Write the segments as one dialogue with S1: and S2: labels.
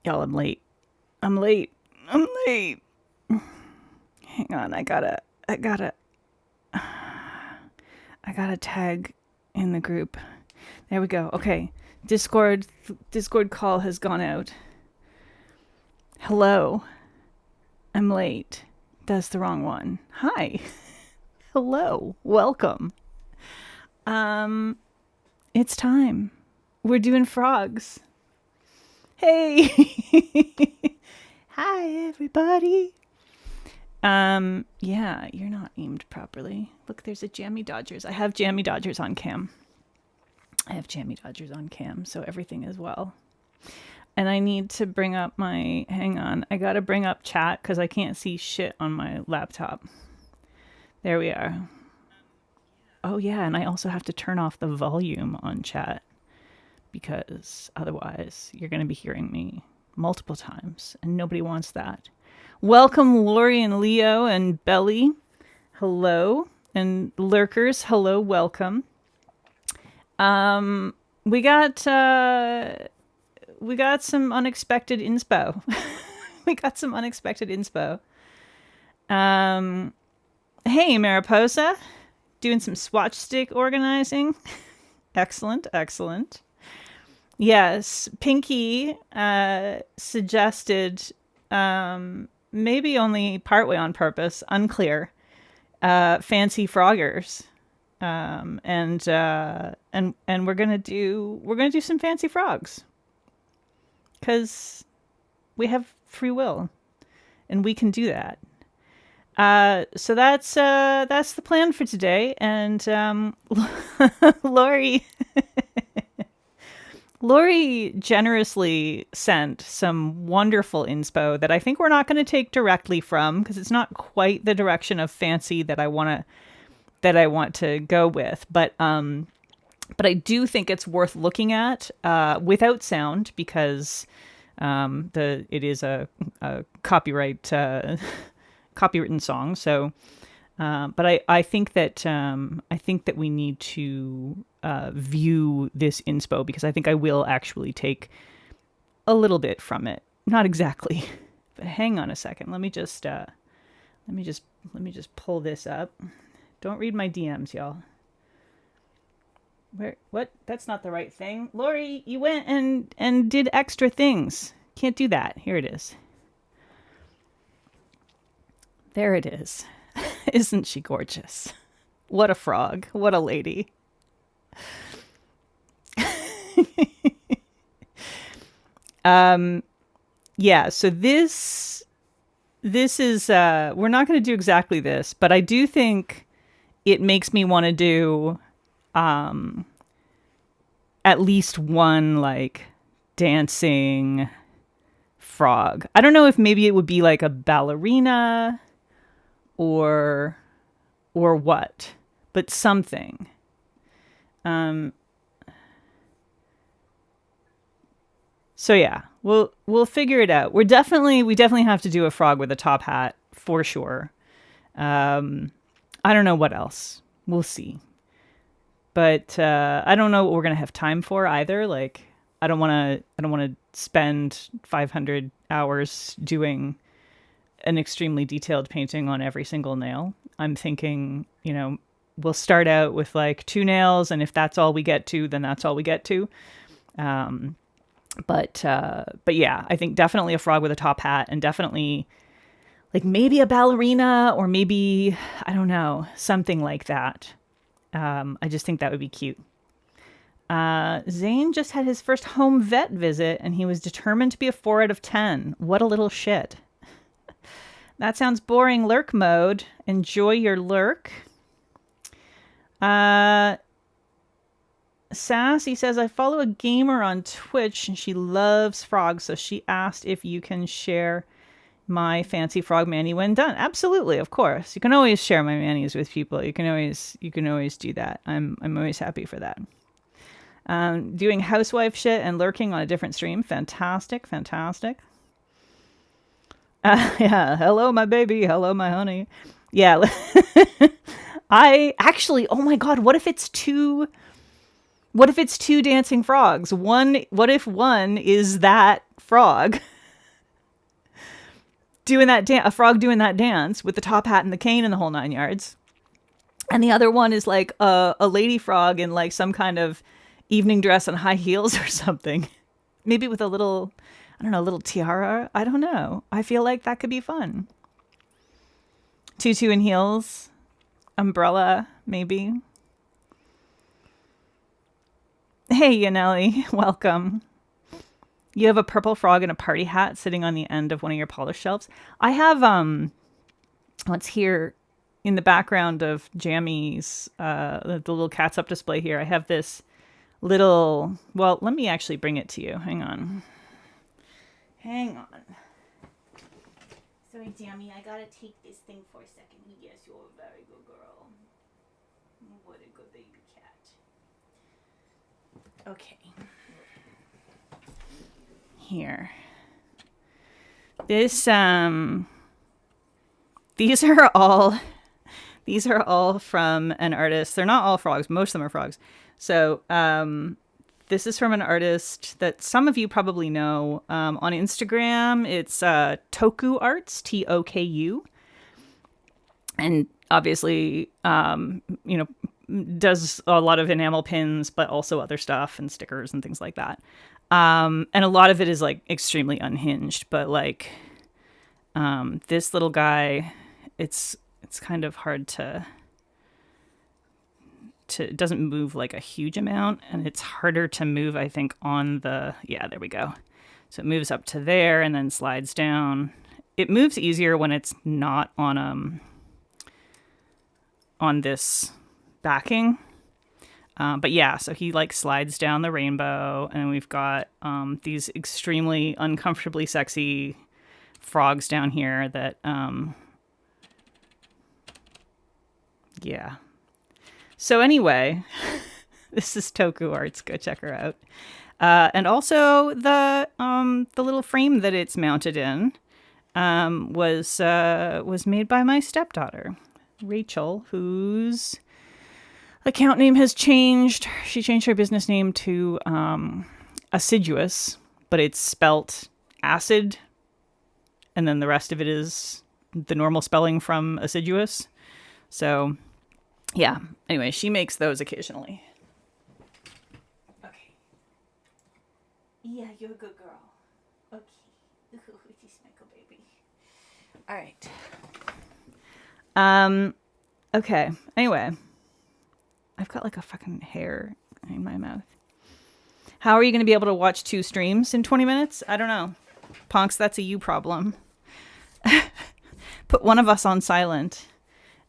S1: Y'all, I'm late. I'm late. I'm late. Hang on, I gotta tag in the group. There we go. Okay. Discord call has gone out. Hello. I'm late. That's the wrong one. Hi. Hello. Welcome. It's time. We're doing frogs. Hey. Hi everybody. Yeah, you're not aimed properly. Look, there's a Jammy Dodgers. I have Jammy Dodgers on cam. So everything is well. And I need to bring up hang on. I gotta bring up chat because I can't see shit on my laptop. There we are. Oh yeah, and I also have to turn off the volume on chat because otherwise you're gonna be hearing me multiple times and nobody wants that. Welcome, Lori and Leo and Belly. Hello. And lurkers, hello, welcome. We got some unexpected inspo. Hey, Mariposa. Doing some swatch stick organizing. Excellent. Yes, Pinky suggested, maybe only partway on purpose, unclear, Fancy Froggers. And we're gonna do some fancy frogs because we have free will and we can do that. So that's the plan for today. And Lori generously sent some wonderful inspo that I think we're not going to take directly from because it's not quite the direction of fancy that I want to go with, but I do think it's worth looking at without sound because it is a copyrighted song. So, but I think that we need to view this inspo because I think I will actually take a little bit from it. Not exactly, but hang on a second. Let me just pull this up. Don't read my DMs, y'all. What? That's not the right thing. Lori, you went and did extra things. Can't do that. Here it is. There it is. Isn't she gorgeous? What a frog. What a lady. Yeah, so this is we're not going to do exactly this, but I do think it makes me want to do at least one like dancing frog. I don't know if maybe it would be like a ballerina or what, but something. So yeah, we'll figure it out. We definitely have to do a frog with a top hat for sure. I don't know what else. We'll see. But I don't know what we're gonna have time for either. Like, I don't want to spend 500 hours doing an extremely detailed painting on every single nail. I'm thinking, we'll start out with like 2 nails, and if that's all we get to, then that's all we get to. But yeah, I think definitely a frog with a top hat, and definitely like maybe a ballerina or maybe, I don't know, something like that. I just think that would be cute. Zane just had his first home vet visit and he was determined to be a 4 out of 10. What a little shit. That sounds boring. Lurk mode. Enjoy your lurk. Sassy says, I follow a gamer on Twitch and she loves frogs, so she asked if you can share my fancy frog mani when done. Absolutely, of course. You can always share my manis with people. You can always do that. I'm always happy for that. Doing housewife shit and lurking on a different stream. Fantastic. Yeah, hello my baby, hello my honey. Yeah. I actually, oh my god, what if it's two dancing frogs? What if one is that frog doing that a frog doing that dance with the top hat and the cane and the whole 9 yards. And the other one is like a lady frog in like some kind of evening dress and high heels or something. Maybe with a little, I don't know, a little tiara. I don't know. I feel like that could be fun. Tutu and heels. Umbrella, maybe. Hey, Yanelli. Welcome. You have a purple frog and a party hat sitting on the end of one of your polish shelves. I have, what's here in the background of Jammy's, the little Cats Up display here. I have this little, well, let me actually bring it to you. Hang on. Sorry, Jammy, I gotta take this thing for a second. Yes, you're a very good girl. What a good baby cat. Okay. Here. This, these are all from an artist. They're not all frogs. Most of them are frogs. So, this is from an artist that some of you probably know. On Instagram, it's Toku Arts, Toku. And obviously, does a lot of enamel pins, but also other stuff and stickers and things like that. And a lot of it is like extremely unhinged, but like this little guy, it's kind of hard to it doesn't move like a huge amount, and it's harder to move, I think, on the, yeah, there we go. So it moves up to there and then slides down. It moves easier when it's not on this backing. But yeah, so he like slides down the rainbow, and we've got these extremely uncomfortably sexy frogs down here that, yeah. So anyway, this is Toku Arts. Go check her out. And also the little frame that it's mounted in was made by my stepdaughter, Rachel, whose account name has changed. She changed her business name to Assiduous, but it's spelt acid, and then the rest of it is the normal spelling from Assiduous. So yeah, anyway, she makes those occasionally. Okay. Yeah, you're a good girl. Okay. She's my good baby. All right. Okay. Anyway, I've got like a fucking hair in my mouth. How are you going to be able to watch 2 streams in 20 minutes? I don't know. Ponks, that's a you problem. Put one of us on silent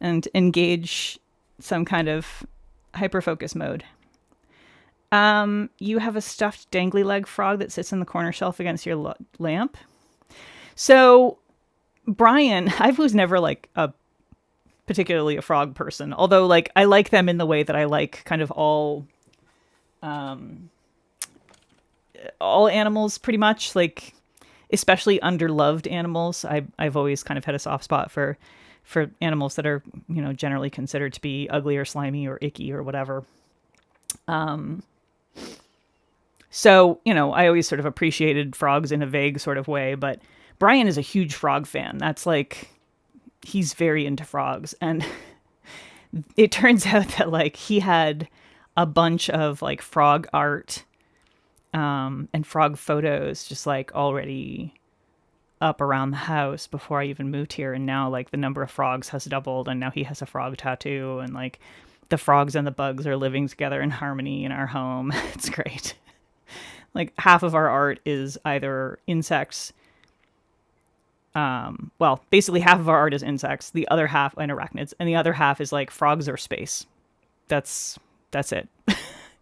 S1: and engage some kind of hyperfocus mode. You have a stuffed dangly leg frog that sits in the corner shelf against your lamp. So, Brian, I was never like particularly a frog person, although like I like them in the way that I like kind of all animals pretty much, like especially underloved animals. I've always kind of had a soft spot for animals that are, generally considered to be ugly or slimy or icky or whatever. So, I always sort of appreciated frogs in a vague sort of way, but Brian is a huge frog fan. That's like, he's very into frogs. And it turns out that like he had a bunch of like frog art, and frog photos just like already up around the house before I even moved here. And now like the number of frogs has doubled, and now he has a frog tattoo, and like the frogs and the bugs are living together in harmony in our home. It's great. Like half of our art is either insects. Well, basically half of our art is insects, the other half and arachnids, and the other half is like frogs or space. That's it.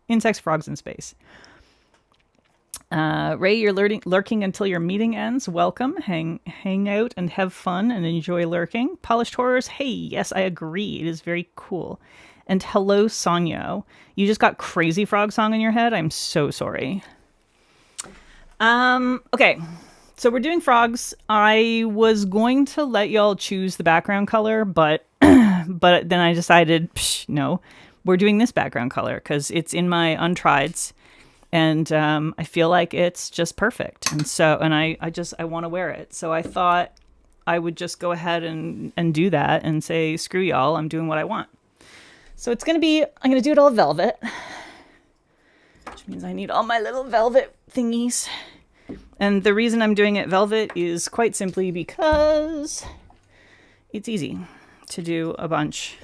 S1: Insects, frogs, and space. Ray, you're lurking until your meeting ends. Welcome. Hang out and have fun and enjoy lurking. Polished Horrors. Hey, yes, I agree. It is very cool. And hello, Sonyo. You just got Crazy Frog Song in your head? I'm so sorry. Okay. So we're doing frogs. I was going to let y'all choose the background color, but then I decided, no, we're doing this background color because it's in my untrieds. And I feel like it's just perfect. And so, and I want to wear it. So I thought I would just go ahead and do that and say, screw y'all, I'm doing what I want. So I'm going to do it all velvet, which means I need all my little velvet thingies. And the reason I'm doing it velvet is quite simply because it's easy to do a bunch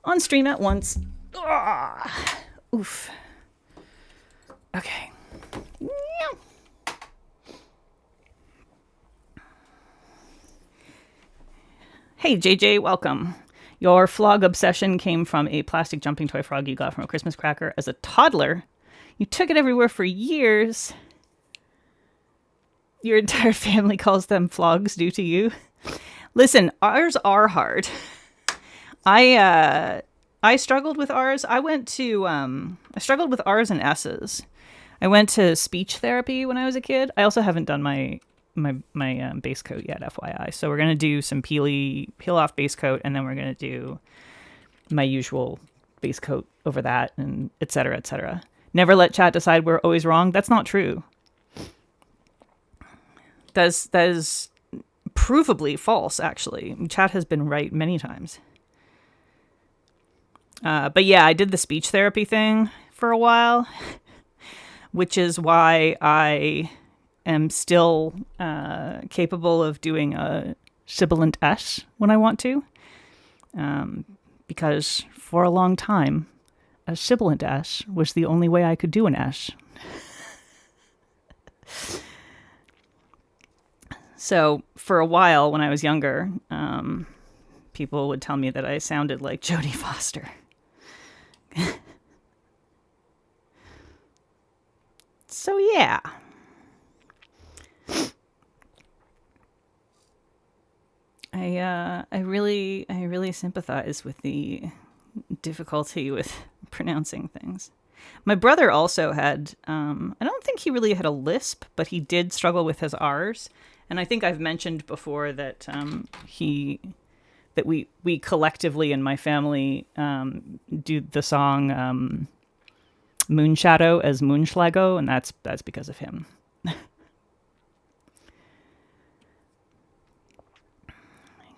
S1: on stream at once. Oof. Okay. Hey, JJ, welcome. Your flog obsession came from a plastic jumping toy frog you got from a Christmas cracker as a toddler. You took it everywhere for years. Your entire family calls them flogs due to you. Listen, ours are hard. I struggled with ours. I struggled with R's and S's. I went to speech therapy when I was a kid. I also haven't done my base coat yet, FYI. So we're going to do some peel off base coat, and then we're going to do my usual base coat over that, and et cetera, et cetera. Never let chat decide we're always wrong. That's not true. That is provably false, actually. Chat has been right many times. But yeah, I did the speech therapy thing for a while, which is why I am still capable of doing a sibilant S when I want to. Because for a long time, a sibilant S was the only way I could do an S. So for a while when I was younger, people would tell me that I sounded like Jodie Foster. So yeah. I really sympathize with the difficulty with pronouncing things. My brother also had, I don't think he really had a lisp, but he did struggle with his R's. And I think I've mentioned before that we collectively in my family do the song Moonshadow as Moonschlago, and that's because of him.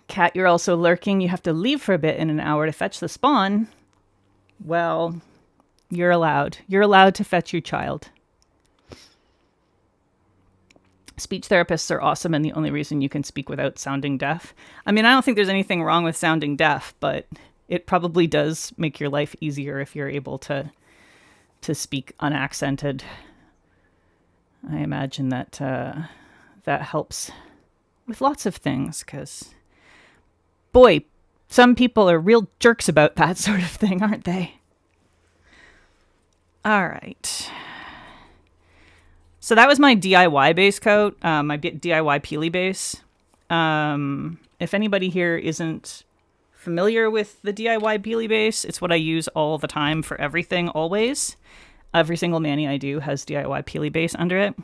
S1: Cat, you're also lurking. You have to leave for a bit in an hour to fetch the spawn. Well, you're allowed. You're allowed to fetch your child. Speech therapists are awesome, and the only reason you can speak without sounding deaf. I mean, I don't think there's anything wrong with sounding deaf, but it probably does make your life easier if you're able to speak unaccented. I imagine that that helps with lots of things, because, boy, some people are real jerks about that sort of thing, aren't they? All right. So that was my DIY base coat, my DIY Peely base. If anybody here isn't familiar with the DIY Peely base, it's what I use all the time for everything, always. Every single mani I do has DIY Peely base under it.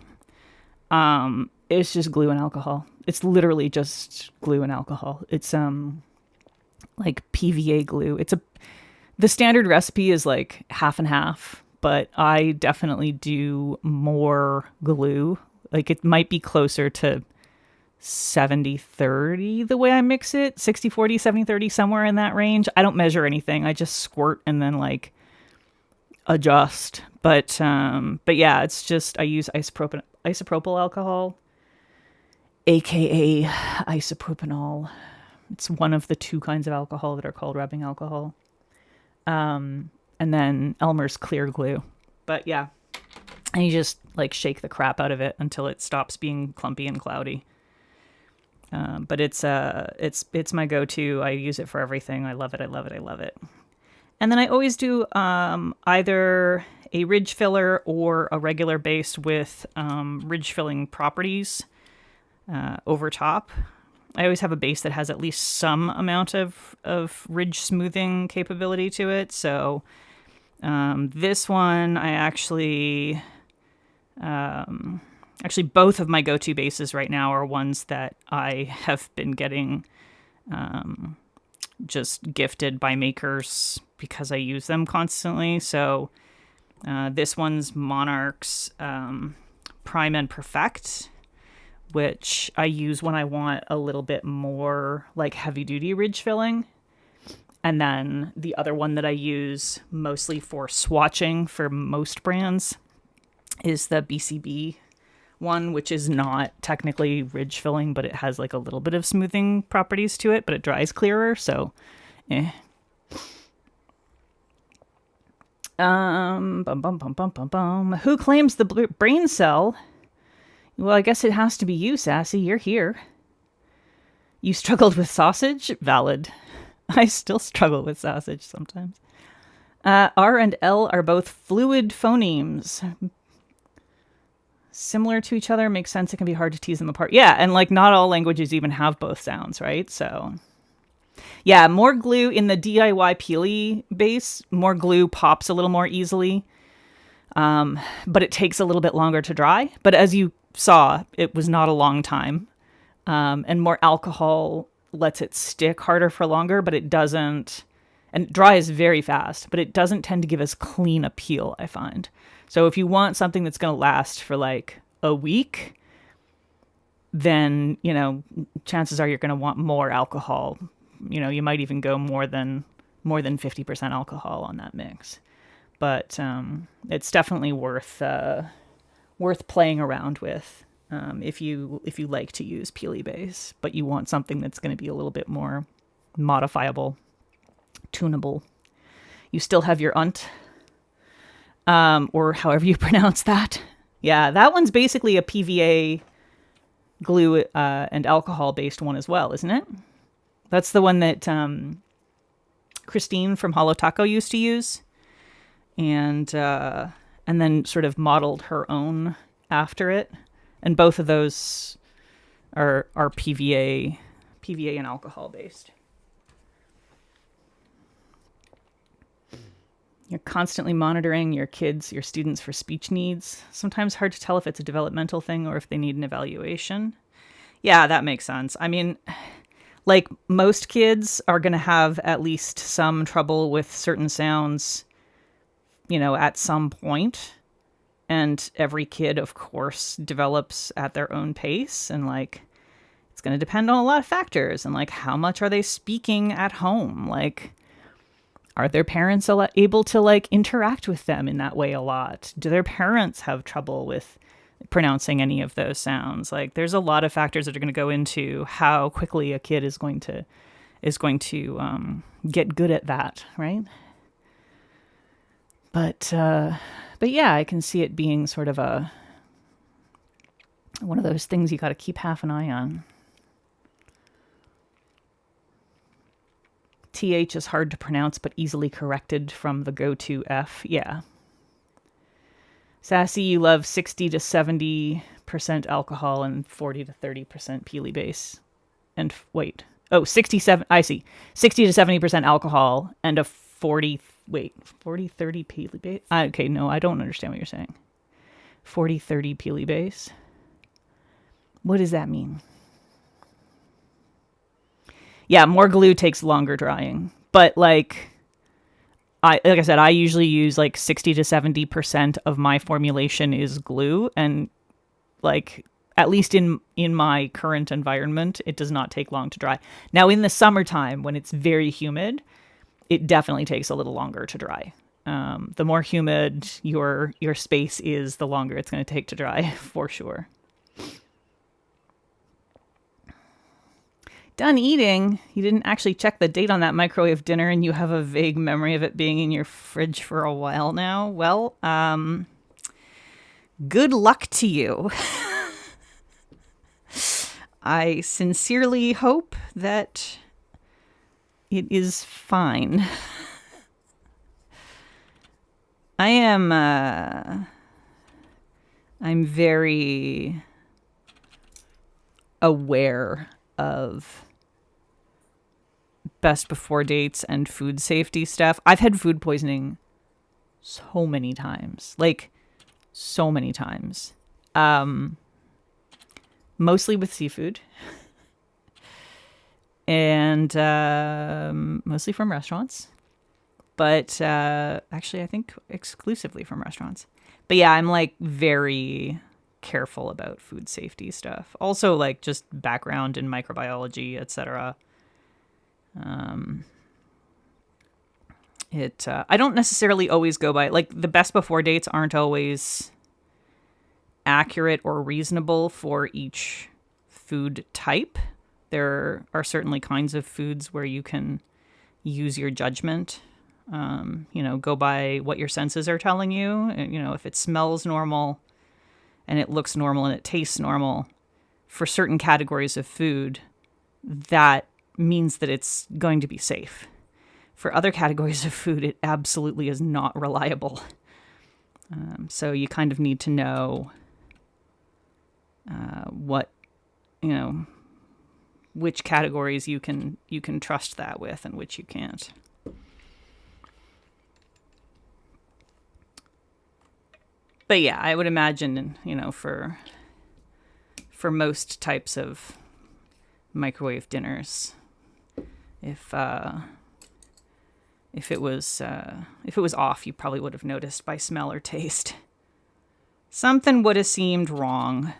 S1: It's just glue and alcohol. It's literally just glue and alcohol. It's like PVA glue. The standard recipe is like half and half. But I definitely do more glue. Like it might be closer to 70-30 the way I mix it. 60-40, 70-30, somewhere in that range. I don't measure anything. I just squirt and then like adjust. But yeah, it's just I use isopropyl alcohol, aka isopropanol. It's one of the two kinds of alcohol that are called rubbing alcohol. And then Elmer's clear glue. But yeah, and you just like shake the crap out of it until it stops being clumpy and cloudy. But it's my go-to. I use it for everything. I love it. I love it. I love it. And then I always do either a ridge filler or a regular base with ridge filling properties over top. I always have a base that has at least some amount of ridge smoothing capability to it. So this one, I actually both of my go-to bases right now are ones that I have been getting just gifted by makers because I use them constantly. So this one's Monarch's Prime and Perfect, which I use when I want a little bit more like heavy duty ridge filling. And then the other one that I use mostly for swatching for most brands is the BCB one, which is not technically ridge filling, but it has like a little bit of smoothing properties to it, but it dries clearer. So, Who claims the brain cell? Well, I guess it has to be you, Sassy. You're here. You struggled with sausage? Valid. I still struggle with sausage sometimes. R and L are both fluid phonemes. Similar to each other, makes sense. It can be hard to tease them apart. Yeah, and like not all languages even have both sounds, right? So, yeah, more glue in the DIY Peely base. More glue pops a little more easily, but it takes a little bit longer to dry. But as you saw, it was not a long time. And more alcohol lets it stick harder for longer, but it doesn't, and it dries very fast, but it doesn't tend to give as clean a peel, I find. So if you want something that's going to last for like a week, then, you know, chances are you're going to want more alcohol. You know, you might even go more than 50% alcohol on that mix. But it's definitely worth playing around with. If you like to use Peely base, but you want something that's going to be a little bit more modifiable, tunable. You still have your unt, or however you pronounce that. Yeah, that one's basically a PVA glue and alcohol based one as well, isn't it? That's the one that Christine from Holo Taco used to use, and then sort of modeled her own after it. And both of those are PVA and alcohol based. You're constantly monitoring your students for speech needs. Sometimes hard to tell if it's a developmental thing or if they need an evaluation. Yeah, that makes sense. I mean, like most kids are going to have at least some trouble with certain sounds, you know, at some point. And every kid, of course, develops at their own pace. And, like, it's going to depend on a lot of factors. And, like, how much are they speaking at home? Like, are their parents able to, like, interact with them in that way a lot? Do their parents have trouble with pronouncing any of those sounds? Like, there's a lot of factors that are going to go into how quickly a kid is going to get good at that, right? But yeah, I can see it being sort of one of those things you got to keep half an eye on. TH is hard to pronounce, but easily corrected from the go-to F. Yeah. Sassy, you love 60 to 70% alcohol and 40 to 30% Peely base. And wait. Oh, 67. I see. 60 to 70% alcohol and a 40 30 Peely base? Okay, no, I don't understand what you're saying. 40 30 Peely base? What does that mean? Yeah, more glue takes longer drying. But like I said, I usually use like 60 to 70% of my formulation is glue, and like at least in my current environment, it does not take long to dry. Now in the summertime when it's very humid, it definitely takes a little longer to dry. The more humid your space is, the longer it's going to take to dry, for sure. Done eating. You didn't actually check the date on that microwave dinner, and you have a vague memory of it being in your fridge for a while now. Well, good luck to you. I sincerely hope that it is fine. I'm very aware of best before dates and food safety stuff. I've had food poisoning so many times. Like, so many times. Mostly with seafood. And mostly from restaurants. But actually, I think exclusively from restaurants. But yeah, I'm like very careful about food safety stuff. Also, like just background in microbiology, etc. I don't necessarily always go by, like, the best before dates aren't always accurate or reasonable for each food type. There are certainly kinds of foods where you can use your judgment, go by what your senses are telling you. If it smells normal and it looks normal and it tastes normal for certain categories of food, that means that it's going to be safe. For other categories of food, it absolutely is not reliable. So you kind of need to know which categories you can trust that with and which you can't. But yeah, I would imagine, for most types of microwave dinners, if it was off, you probably would have noticed by smell or taste. Something would have seemed wrong.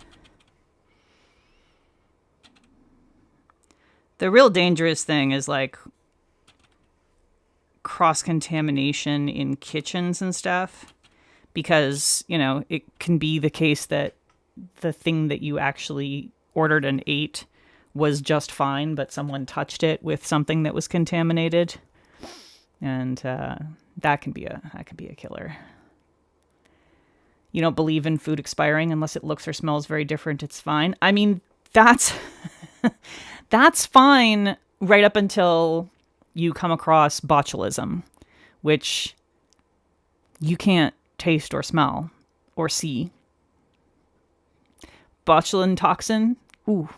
S1: The real dangerous thing is like cross-contamination in kitchens and stuff, because, it can be the case that the thing that you actually ordered and ate was just fine, but someone touched it with something that was contaminated. And that can be a killer. You don't believe in food expiring unless it looks or smells very different. It's fine. I mean, that's that's fine right up until you come across botulism, which you can't taste or smell or see. Botulin toxin, ooh,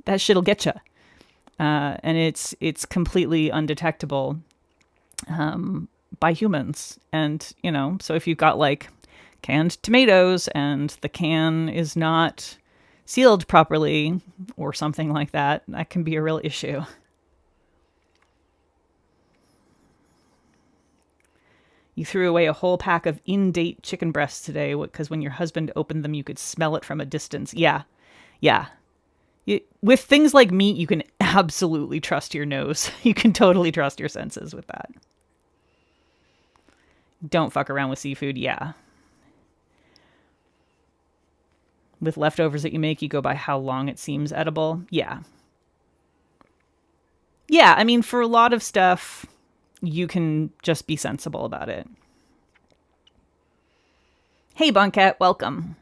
S1: that shit'll get you. And it's completely undetectable by humans. And, so if you've got like canned tomatoes and the can is not sealed properly or something like that, that can be a real issue. You threw away a whole pack of in-date chicken breasts today because when your husband opened them, you could smell it from a distance. Yeah. With things like meat, you can absolutely trust your nose. You can totally trust your senses with that. Don't fuck around with seafood. Yeah. With leftovers that you make, you go by how long it seems edible. Yeah. Yeah, I mean, for a lot of stuff, you can just be sensible about it. Hey, Bunket, welcome.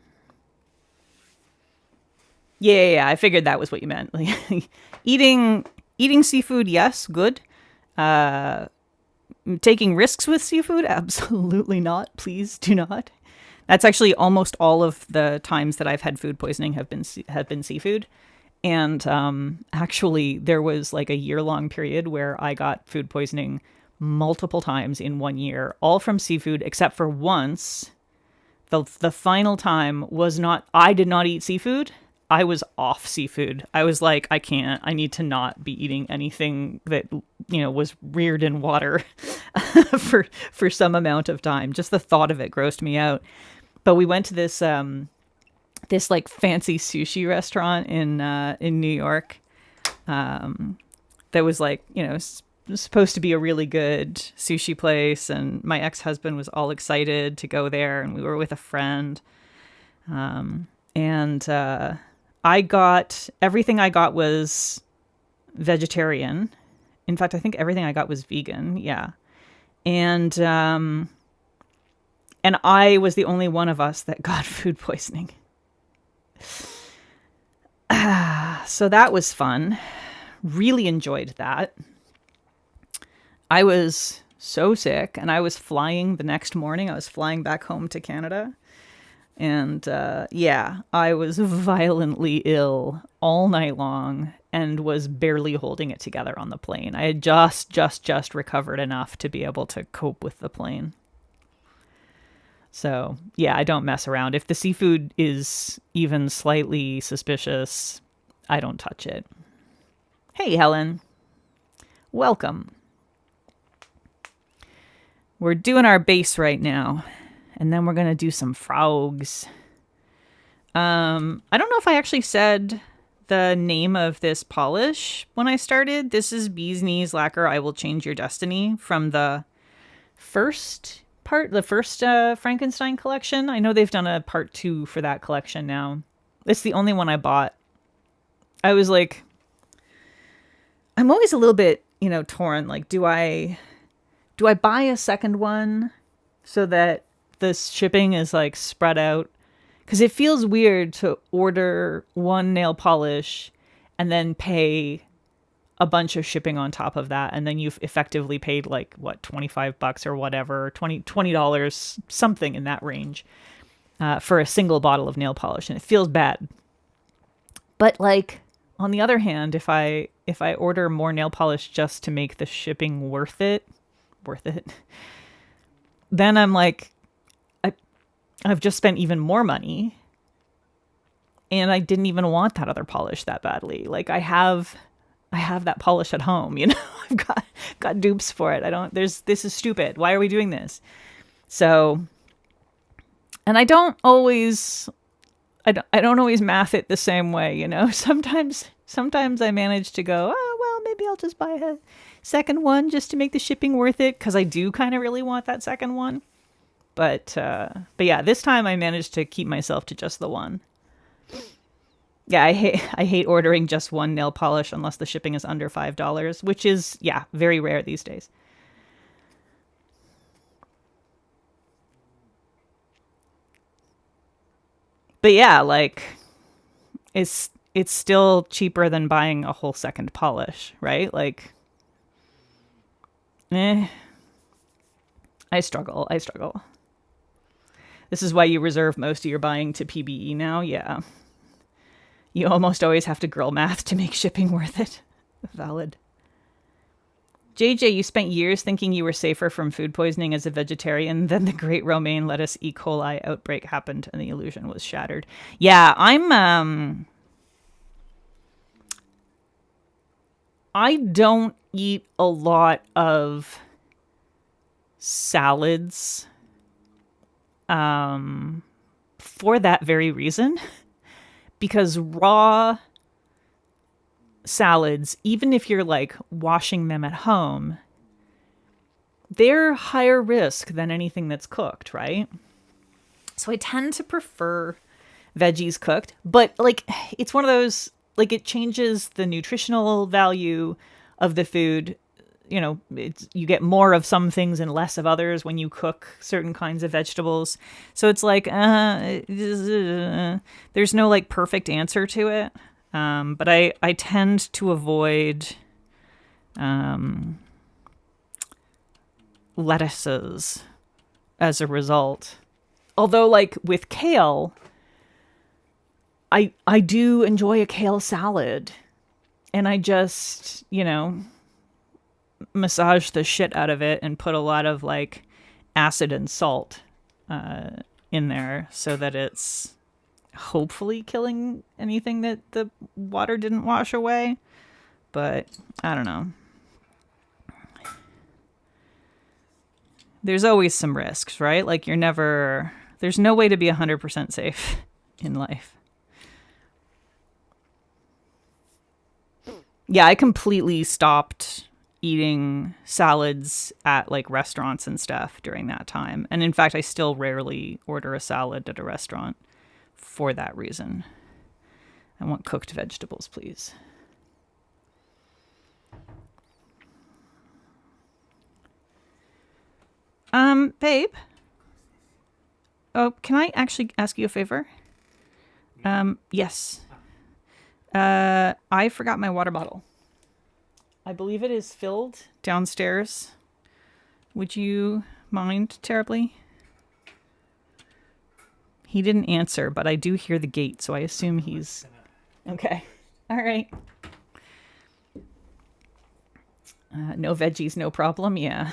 S1: Yeah, I figured that was what you meant. Eating seafood, yes, good. Taking risks with seafood, absolutely not. Please do not. That's actually almost all of the times that I've had food poisoning have been seafood. And actually, there was like a year-long period where I got food poisoning multiple times in 1 year, all from seafood, except for once. The final time was not, I did not eat seafood. I was off seafood. I was like, I can't. I need to not be eating anything that, was reared in water for some amount of time. Just the thought of it grossed me out. But we went to this like fancy sushi restaurant in New York. That was like, supposed to be a really good sushi place, and my ex-husband was all excited to go there, and we were with a friend. Everything I got was vegetarian. In fact, I think everything I got was vegan. Yeah. And I was the only one of us that got food poisoning. So that was fun. Really enjoyed that. I was so sick, and I was flying the next morning. I was flying back home to Canada. And I was violently ill all night long and was barely holding it together on the plane. I had just recovered enough to be able to cope with the plane. So, yeah, I don't mess around. If the seafood is even slightly suspicious, I don't touch it. Hey, Helen. Welcome. We're doing our base right now, and then we're going to do some frogs. I don't know if I actually said the name of this polish when I started. This is Bee's Knees Lacquer I Will Change Your Destiny from the first Frankenstein collection. I know they've done a part 2 for that collection now. It's the only one I bought. I was like, I'm always a little bit, torn. Like, do I buy a second one so that the shipping is like spread out? Because it feels weird to order one nail polish and then pay a bunch of shipping on top of that, and then you've effectively paid like what, $25 or whatever, $20, something in that range, for a single bottle of nail polish, and it feels bad. But like, on the other hand, if I order more nail polish just to make the shipping worth it, then I'm like, I've just spent even more money, and I didn't even want that other polish that badly. Like, I have that polish at home, I've got dupes for it. This is stupid. Why are we doing this? So, and I don't always math it the same way, Sometimes I manage to go, oh, well, maybe I'll just buy a second one just to make the shipping worth it, because I do kind of really want that second one. But yeah, this time I managed to keep myself to just the one. Yeah, I hate ordering just one nail polish unless the shipping is under $5, which is, yeah, very rare these days. But yeah, like, it's still cheaper than buying a whole second polish, right? Like, I struggle. This is why you reserve most of your buying to PBE now. Yeah. You almost always have to girl math to make shipping worth it. Valid. JJ, you spent years thinking you were safer from food poisoning as a vegetarian. Then the great romaine lettuce E. coli outbreak happened and the illusion was shattered. Yeah, I don't eat a lot of salads for that very reason. Because raw salads, even if you're like washing them at home, they're higher risk than anything that's cooked, right? So I tend to prefer veggies cooked, but like, it's one of those, like, it changes the nutritional value of the food. You get more of some things and less of others when you cook certain kinds of vegetables. So it's like, there's no like perfect answer to it. But I tend to avoid lettuces as a result. Although, like, with kale, I do enjoy a kale salad, and I just, massage the shit out of it and put a lot of like acid and salt in there so that it's hopefully killing anything that the water didn't wash away. But I don't know. There's always some risks, right? Like, there's no way to be 100% safe in life. Yeah, I completely stopped eating salads at like restaurants and stuff during that time. And in fact, I still rarely order a salad at a restaurant for that reason. I want cooked vegetables, please. Babe. Oh, can I actually ask you a favor? Yes. I forgot my water bottle. I believe it is filled downstairs. Would you mind terribly? He didn't answer, but I do hear the gate, so I assume he's... Okay. All right. No veggies, no problem. Yeah.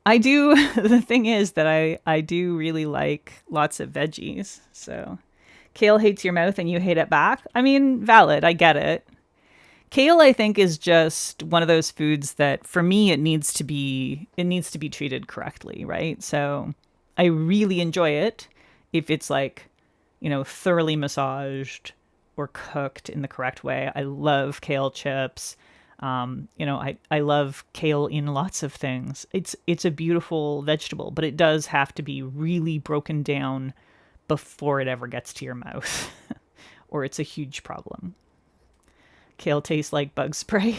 S1: I do. The thing is that I do really like lots of veggies. So kale hates your mouth and you hate it back. I mean, valid. I get it. Kale, I think, is just one of those foods that, for me, it needs to be treated correctly, right? So I really enjoy it if it's like thoroughly massaged or cooked in the correct way. I love kale chips. I love kale in lots of things. It's a beautiful vegetable, but it does have to be really broken down before it ever gets to your mouth, or it's a huge problem. Kale tastes like bug spray.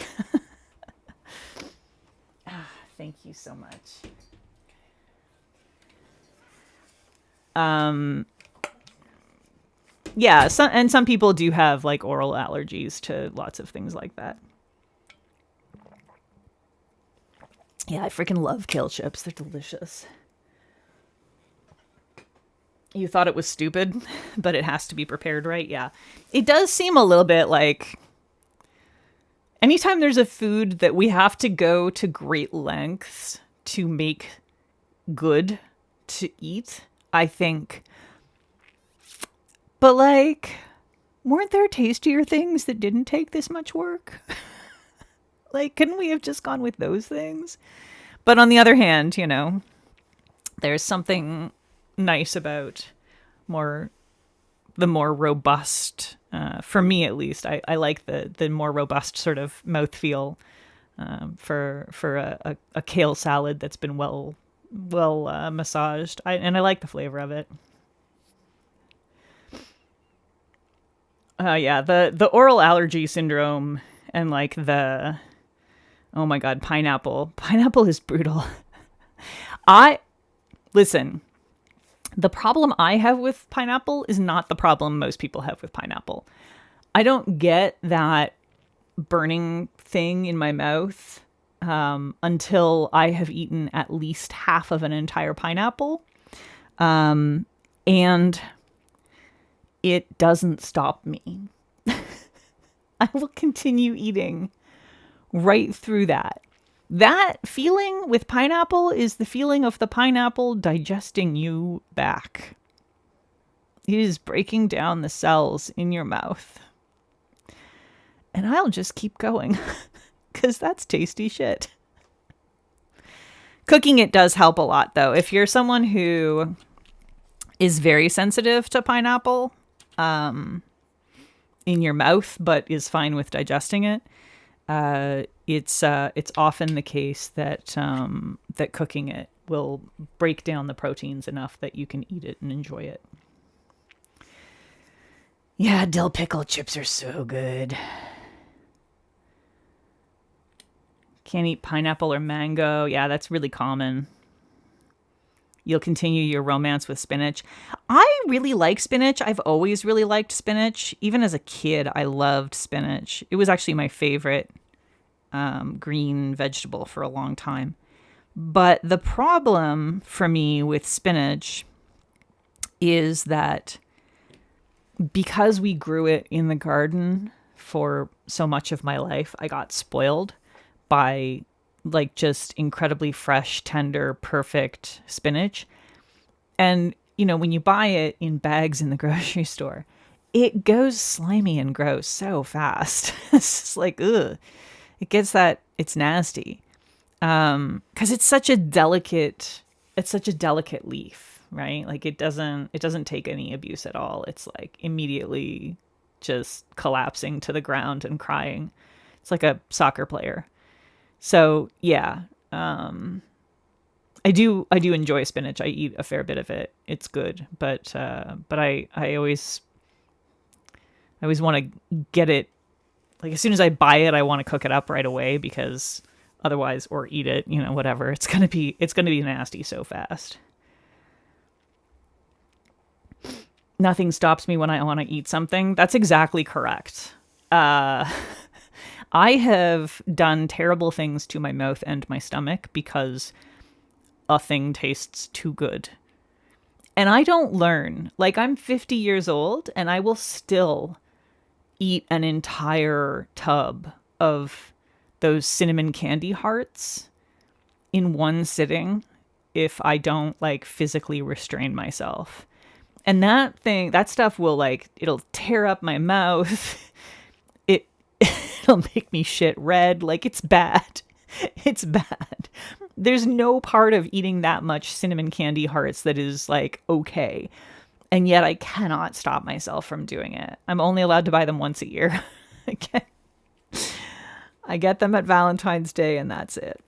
S1: Thank you so much. Yeah, some people do have like oral allergies to lots of things like that. Yeah, I freaking love kale chips. They're delicious. You thought it was stupid, but it has to be prepared right. Yeah. It does seem a little bit like anytime there's a food that we have to go to great lengths to make good to eat, I think. But like, weren't there tastier things that didn't take this much work? Like, couldn't we have just gone with those things? But on the other hand, there's something nice about the more robust, for me at least. I like the more robust sort of mouthfeel for a kale salad that's been well massaged. And I like the flavor of it. Yeah, the oral allergy syndrome and like oh my God, pineapple. Pineapple is brutal. Listen, the problem I have with pineapple is not the problem most people have with pineapple. I don't get that burning thing in my mouth until I have eaten at least half of an entire pineapple. And it doesn't stop me. I will continue eating right through that. That feeling with pineapple is the feeling of the pineapple digesting you back. It is breaking down the cells in your mouth. And I'll just keep going because that's tasty shit. Cooking it does help a lot, though. If you're someone who is very sensitive to pineapple in your mouth, but is fine with digesting it, it's often the case that that cooking it will break down the proteins enough that you can eat it and enjoy it. Yeah, dill pickle chips are so good. Can't eat pineapple or mango. Yeah, that's really common. You'll continue your romance with spinach. I really like spinach. I've always really liked spinach. Even as a kid, I loved spinach. It was actually my favorite green vegetable for a long time. But the problem for me with spinach is that because we grew it in the garden for so much of my life, I got spoiled by like just incredibly fresh, tender, perfect spinach. And, when you buy it in bags in the grocery store, it goes slimy and gross so fast. It's just like, ugh. It gets that, it's nasty. 'Cause it's such a delicate leaf, right? Like it doesn't take any abuse at all. It's like immediately just collapsing to the ground and crying. It's like a soccer player. So yeah, I do enjoy spinach. I eat a fair bit of it. It's good, but I always want to get it. Like as soon as I buy it, I want to cook it up right away because otherwise, or eat it, whatever. It's gonna be nasty so fast. Nothing stops me when I want to eat something. That's exactly correct. I have done terrible things to my mouth and my stomach because a thing tastes too good. And I don't learn. Like I'm 50 years old and I will still eat an entire tub of those cinnamon candy hearts in one sitting if I don't like physically restrain myself. And that stuff will it'll tear up my mouth. It'll make me shit red. Like it's bad. It's bad. There's no part of eating that much cinnamon candy hearts that is like okay. And yet I cannot stop myself from doing it. I'm only allowed to buy them once a year. I get them at Valentine's Day, and that's it.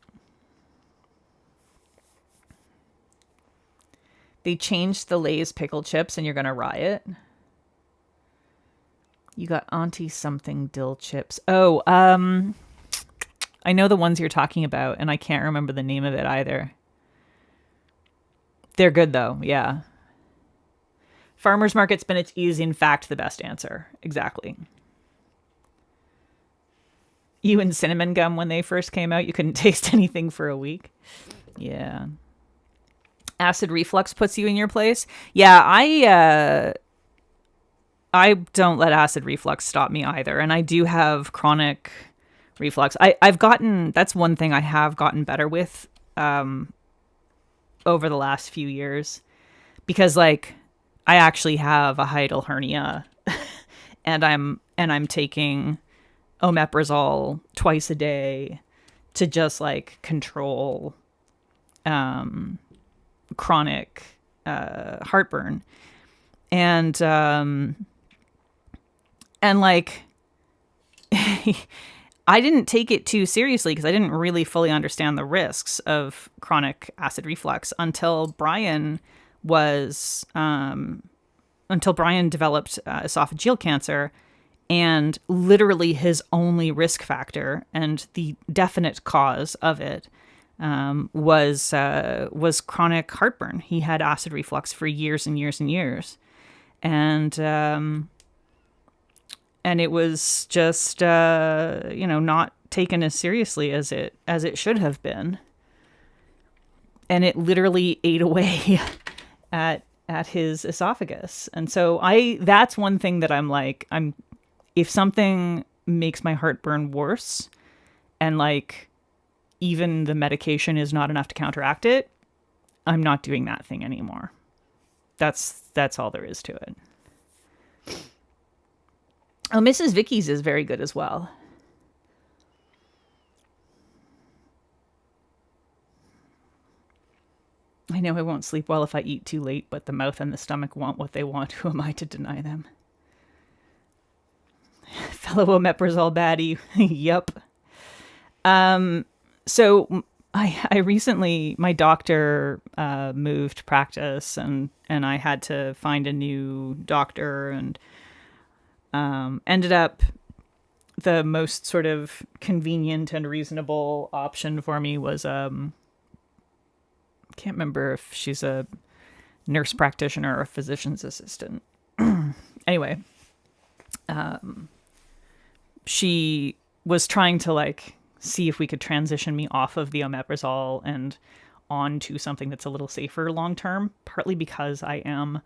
S1: They changed the Lay's pickle chips, and you're going to riot. You got Auntie something dill chips. Oh, I know the ones you're talking about, and I can't remember the name of it either. They're good, though. Yeah. Farmer's Market spinach is, in fact, the best answer. Exactly. You and cinnamon gum, when they first came out, you couldn't taste anything for a week. Yeah. Acid reflux puts you in your place. Yeah, I don't let acid reflux stop me either. And I do have chronic reflux. I've gotten, that's one thing I have gotten better with over the last few years. Because like I actually have a hiatal hernia and I'm taking omeprazole twice a day to just like control chronic heartburn. And like I didn't take it too seriously because I didn't really fully understand the risks of chronic acid reflux until Brian developed esophageal cancer, and literally his only risk factor and the definite cause of it was chronic heartburn. He had acid reflux for years and years and years, and it was just not taken as seriously as it should have been, and it literally ate away at his esophagus. And so that's one thing that if something makes my heartburn worse and like even the medication is not enough to counteract it, I'm not doing that thing anymore. That's all there is to it. Oh, Mrs. Vicky's is very good as well. I know I won't sleep well if I eat too late, but the mouth and the stomach want what they want. Who am I to deny them? Fellow omeprazole baddie. Yup. So I recently, my doctor moved practice, and I had to find a new doctor, and ended up the most sort of convenient and reasonable option for me was can't remember if she's a nurse practitioner or a physician's assistant. Anyway, she was trying to like see if we could transition me off of the omeprazole and onto something that's a little safer long term, partly because I am,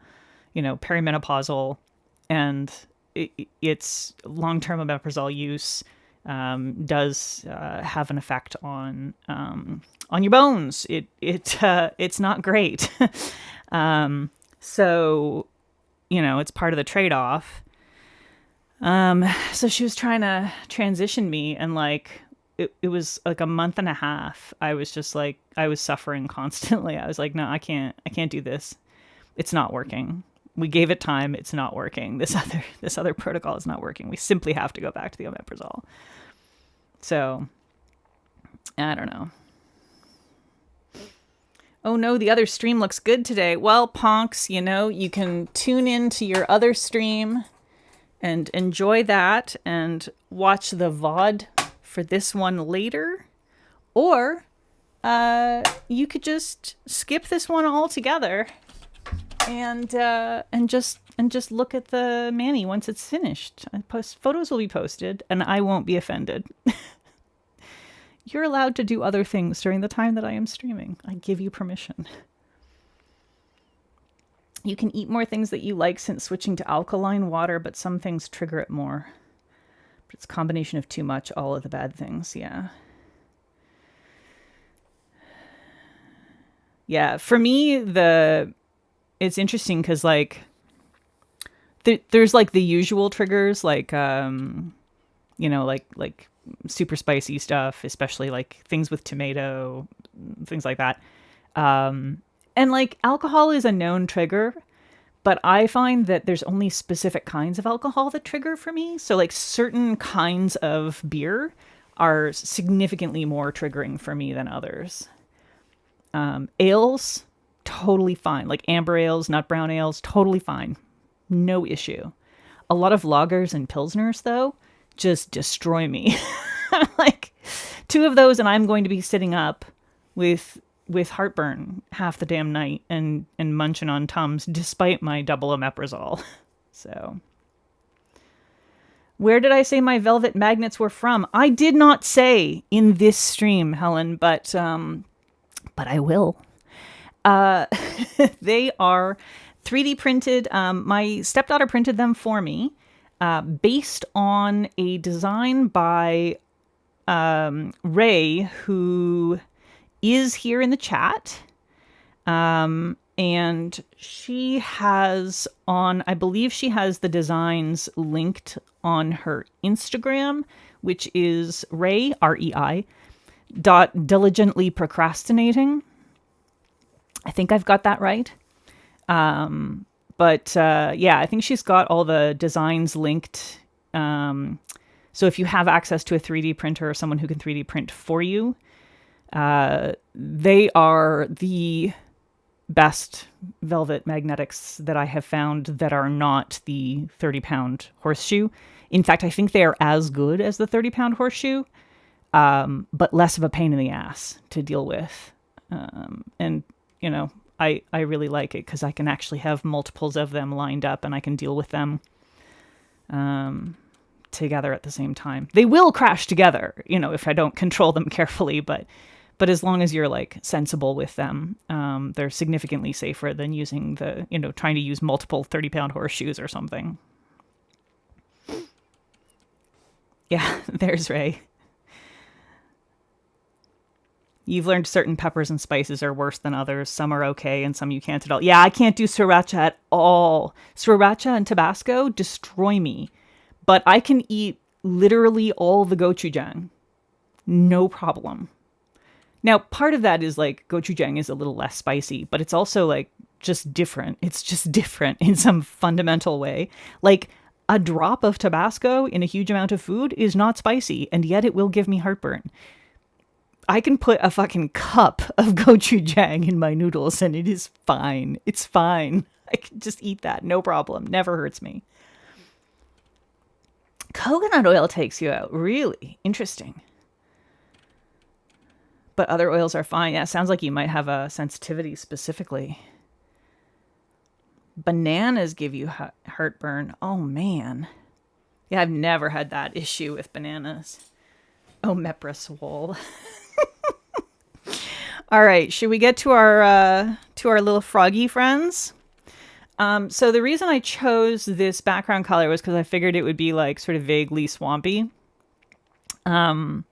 S1: perimenopausal, and it's long-term omeprazole use does have an effect on your bones. It's not great. So it's part of the trade-off. So she was trying to transition me, and like it was like a month and a half. I was just like, I was suffering constantly. I was like, no, I can't do this. It's not working. We gave it time. It's not working. This other protocol is not working. We simply have to go back to the omeprazole. So, I don't know. Oh no, the other stream looks good today. Well, Ponks, you can tune in to your other stream and enjoy that and watch the VOD for this one later. Or you could just skip this one altogether and just look at the Manny once it's finished. Photos will be posted, and I won't be offended. You're allowed to do other things during the time that I am streaming. I give you permission. You can eat more things that you like since switching to alkaline water, but some things trigger it more. But it's a combination of too much, all of the bad things, yeah. Yeah, for me, it's interesting because like there's like the usual triggers, like like super spicy stuff, especially like things with tomato, things like that. And like alcohol is a known trigger, But I find that there's only specific kinds of alcohol that trigger for me. So like certain kinds of beer are significantly more triggering for me than others. Ales, totally fine. Like amber ales, nut brown ales, totally fine. No issue. A lot of lagers and pilsners, though, just destroy me. Like two of those, and I'm going to be sitting up with heartburn half the damn night and munching on Tums despite my double omeprazole. So, where did I say my velvet magnets were from? I did not say in this stream, Helen, but I will. They are 3D printed. My stepdaughter printed them for me, based on a design by Ray, who is here in the chat. And she has I believe she has the designs linked on her Instagram, which is Ray, REI, diligently procrastinating. I think I've got that right. But yeah, I think she's got all the designs linked. So if you have access to a 3D printer or someone who can 3D print for you, they are the best velvet magnetics that I have found that are not the 30-pound horseshoe. In fact, I think they are as good as the 30-pound horseshoe, but less of a pain in the ass to deal with. And, you know, I really like it because I can actually have multiples of them lined up and I can deal with them together at the same time. They will crash together, you know, if I don't control them carefully, but as long as you're like sensible with them, they're significantly safer than using trying to use multiple 30-pound horseshoes or something. Yeah, there's Ray. You've learned certain peppers and spices are worse than others. Some are okay and some you can't at all. Yeah, I can't do sriracha at all. Sriracha and Tabasco destroy me. But I can eat literally all the gochujang. No problem. Now, part of that is like gochujang is a little less spicy, but it's also like just different. It's just different in some fundamental way. Like a drop of Tabasco in a huge amount of food is not spicy, and yet it will give me heartburn. I can put a fucking cup of gochujang in my noodles and it is fine. It's fine. I can just eat that. No problem. Never hurts me. Coconut oil takes you out. Really? Interesting. But other oils are fine. Yeah, it sounds like you might have a sensitivity specifically. Bananas give you heartburn. Oh, man. Yeah, I've never had that issue with bananas. Omeprazole. All right, should we get to our little froggy friends? So the reason I chose this background color was because I figured it would be like sort of vaguely swampy. So I'm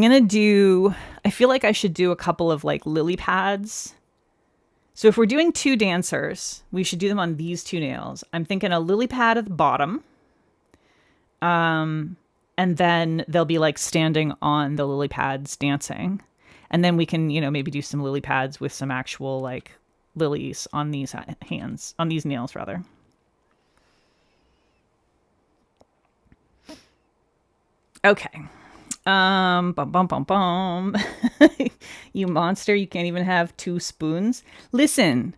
S1: gonna I feel like I should do a couple of like lily pads. So if we're doing two dancers, we should do them on these two nails. I'm thinking a lily pad at the bottom. And then they'll be like standing on the lily pads dancing. And then we can, maybe do some lily pads with some actual like lilies on these on these nails rather. Okay. Bum, bum, bum, bum. You monster, you can't even have 2 spoons. Listen,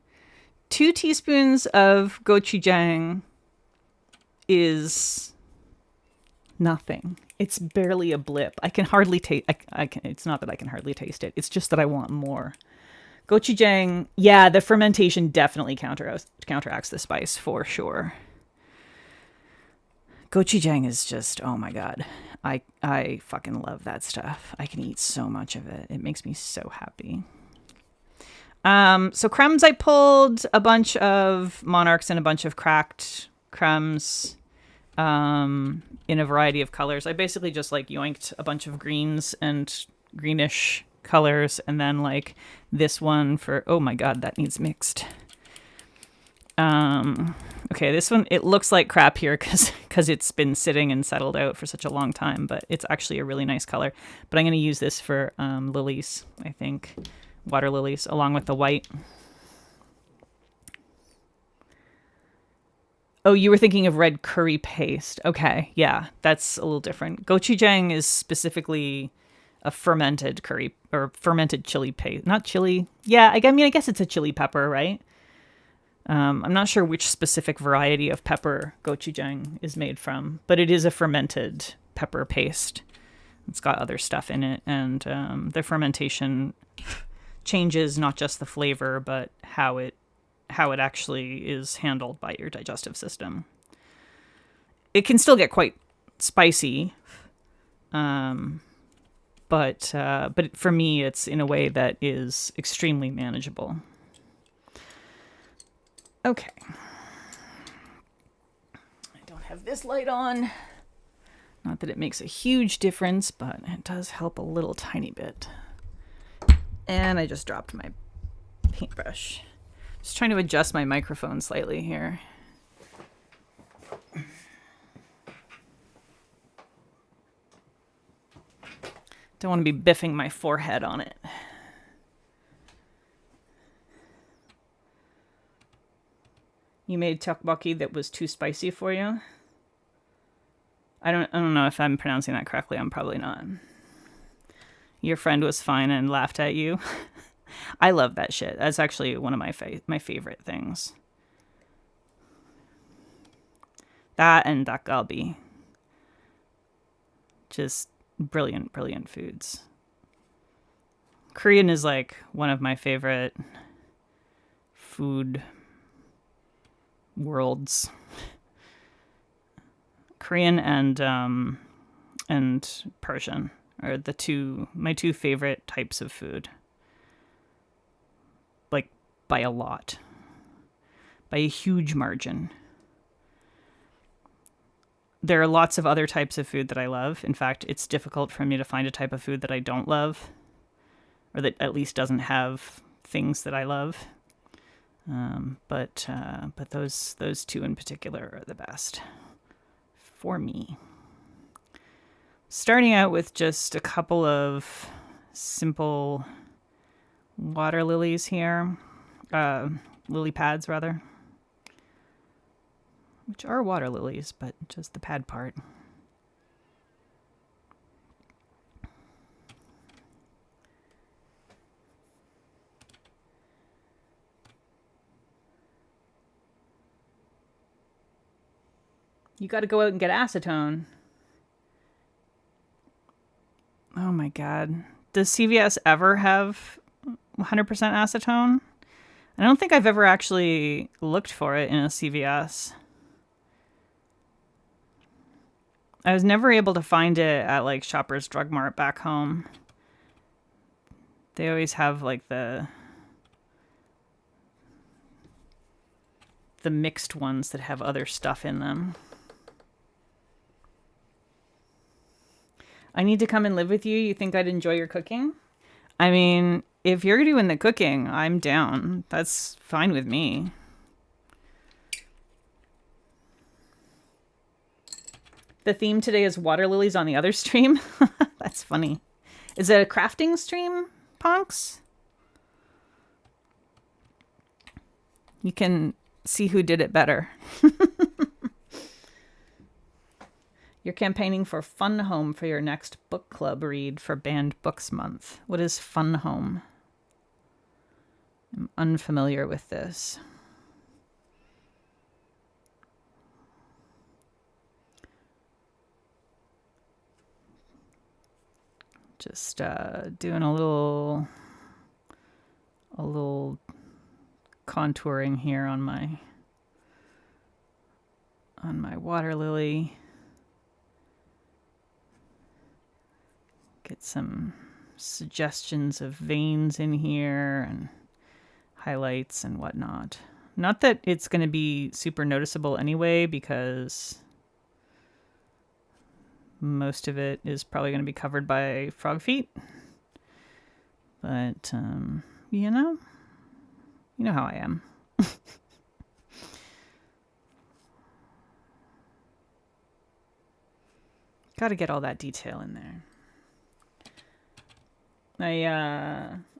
S1: 2 teaspoons of gochujang is nothing. It's barely a blip. I can hardly taste. It's not that I can hardly taste it. It's just that I want more. Gochujang, yeah, the fermentation definitely counteracts the spice for sure. Gochujang is just, oh my god. I fucking love that stuff. I can eat so much of it. It makes me so happy. So crumbs, I pulled a bunch of monarchs and a bunch of cracked crumbs. In a variety of colors. I basically just like yoinked a bunch of greens and greenish colors, and then like this one for, oh my god, that needs mixed. Okay, this one, it looks like crap here because it's been sitting and settled out for such a long time, but it's actually a really nice color. But I'm going to use this for lilies, I think. Water lilies, along with the white. Oh, you were thinking of red curry paste. Okay, yeah, that's a little different. Gochujang is specifically a fermented curry or fermented chili paste. Not chili. Yeah, I mean, I guess it's a chili pepper, right? I'm not sure which specific variety of pepper gochujang is made from, but it is a fermented pepper paste. It's got other stuff in it, and the fermentation changes not just the flavor, but how it actually is handled by your digestive system. It can still get quite spicy, but for me, it's in a way that is extremely manageable. Okay. I don't have this light on. Not that it makes a huge difference, but it does help a little tiny bit. And I just dropped my paintbrush. Just trying to adjust my microphone slightly here. Don't want to be biffing my forehead on it. You made tteokbokki that was too spicy for you? I don't know if I'm pronouncing that correctly. I'm probably not. Your friend was fine and laughed at you. I love that shit. That's actually one of my favorite things. That and dakgalbi. Just brilliant, brilliant foods. Korean is like one of my favorite food worlds. Korean and Persian are my two favorite types of food. Like by a lot. By a huge margin. There are lots of other types of food that I love. In fact, it's difficult for me to find a type of food that I don't love, or that at least doesn't have things that I love. But those two in particular are the best for me. Starting out with just a couple of simple water lilies here, lily pads rather, which are water lilies, but just the pad part. You got to go out and get acetone. Oh my God. Does CVS ever have 100% acetone? I don't think I've ever actually looked for it in a CVS. I was never able to find it at like Shoppers Drug Mart back home. They always have like the mixed ones that have other stuff in them. I need to come and live with you. You think I'd enjoy your cooking? I mean, if you're doing the cooking, I'm down. That's fine with me. The theme today is water lilies on the other stream. That's funny. Is it a crafting stream, Ponks? You can see who did it better. You're campaigning for Fun Home for your next book club read for Banned Books Month. What is Fun Home? I'm unfamiliar with this. Just doing a little contouring here on my water lily. Get some suggestions of veins in here and highlights and whatnot. Not that it's going to be super noticeable anyway, because most of it is probably going to be covered by frog feet. But, you know how I am. Got to get all that detail in there.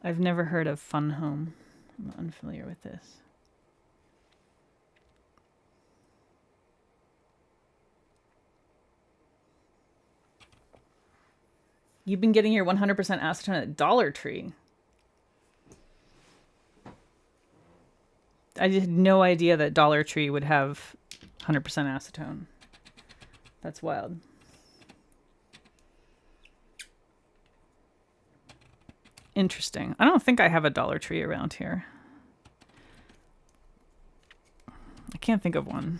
S1: I've never heard of Fun Home. I'm unfamiliar with this. You've been getting your 100% acetone at Dollar Tree. I had no idea that Dollar Tree would have 100% acetone. That's wild. Interesting. I don't think I have a Dollar Tree around here. I can't think of one.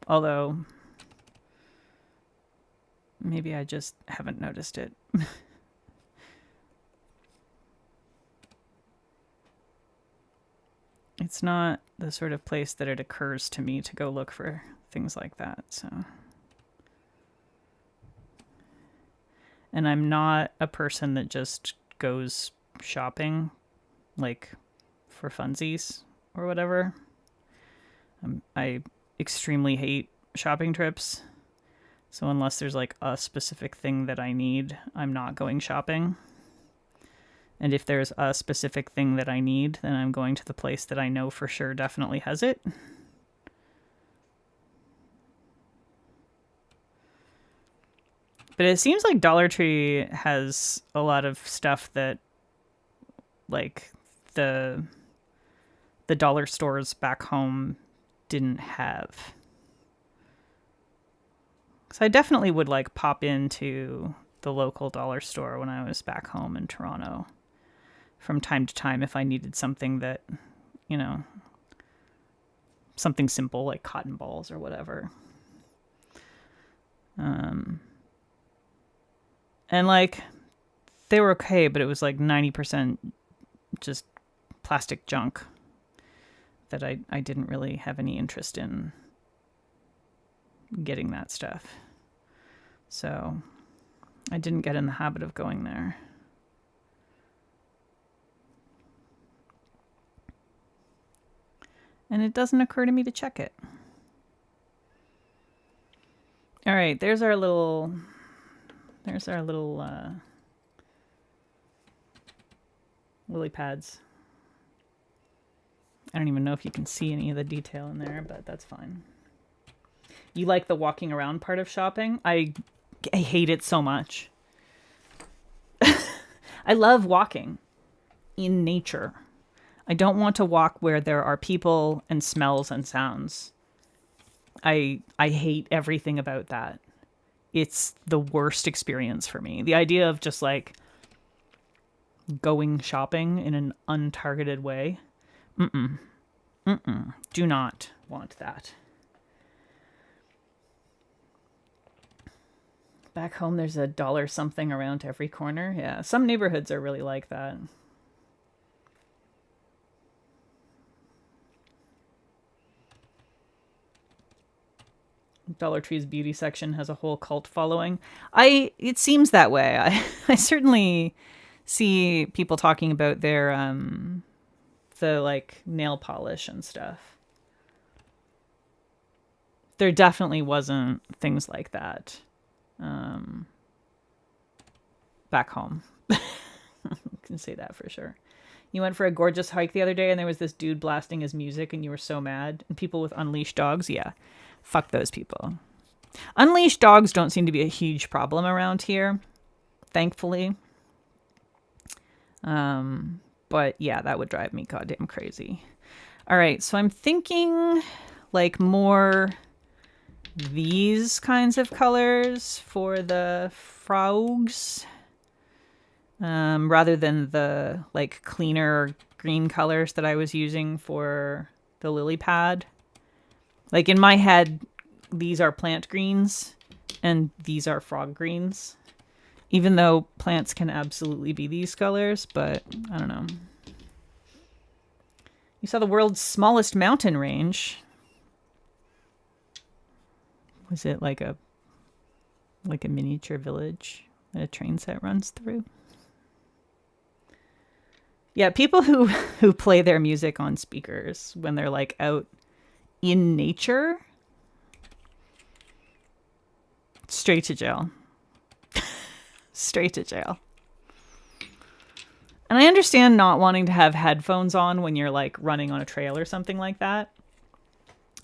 S1: Although, maybe I just haven't noticed it. It's not the sort of place that it occurs to me to go look for things like that, so. And I'm not a person that just goes shopping, like, for funsies or whatever. I extremely hate shopping trips. So unless there's, like, a specific thing that I need, I'm not going shopping. And if there's a specific thing that I need, then I'm going to the place that I know for sure definitely has it. But it seems like Dollar Tree has a lot of stuff that, like, the dollar stores back home didn't have. So I definitely would, like, pop into the local dollar store when I was back home in Toronto from time to time if I needed something that, you know, something simple like cotton balls or whatever. And, like, they were okay, but it was like 90% just plastic junk that I didn't really have any interest in getting that stuff. So I didn't get in the habit of going there. And it doesn't occur to me to check it. All right, there's our little lily pads. I don't even know if you can see any of the detail in there, but that's fine. You like the walking around part of shopping? I hate it so much. I love walking in nature. I don't want to walk where there are people and smells and sounds. I hate everything about that. It's the worst experience for me. The idea of just, like, going shopping in an untargeted way. Do not want that. Back home, there's a dollar something around every corner. Yeah, some neighborhoods are really like that. Dollar Tree's beauty section has a whole cult following. It seems that way. I certainly see people talking about their the, like, nail polish and stuff. There definitely wasn't things like that back home. I can say that for sure. You went for a gorgeous hike the other day and there was this dude blasting his music and you were so mad. And people with unleashed dogs, yeah. Fuck those people. Unleashed dogs don't seem to be a huge problem around here, thankfully. But yeah, that would drive me goddamn crazy. All right, so I'm thinking, like, more these kinds of colors for the frogs, rather than the, like, cleaner green colors that I was using for the lily pad. Like, in my head, these are plant greens and these are frog greens. Even though plants can absolutely be these colors, but I don't know. You saw the world's smallest mountain range. Was it like a miniature village that a train set runs through? Yeah, people who play their music on speakers when they're, like, out in nature, straight to jail. Straight to jail. And I understand not wanting to have headphones on when you're, like, running on a trail or something like that,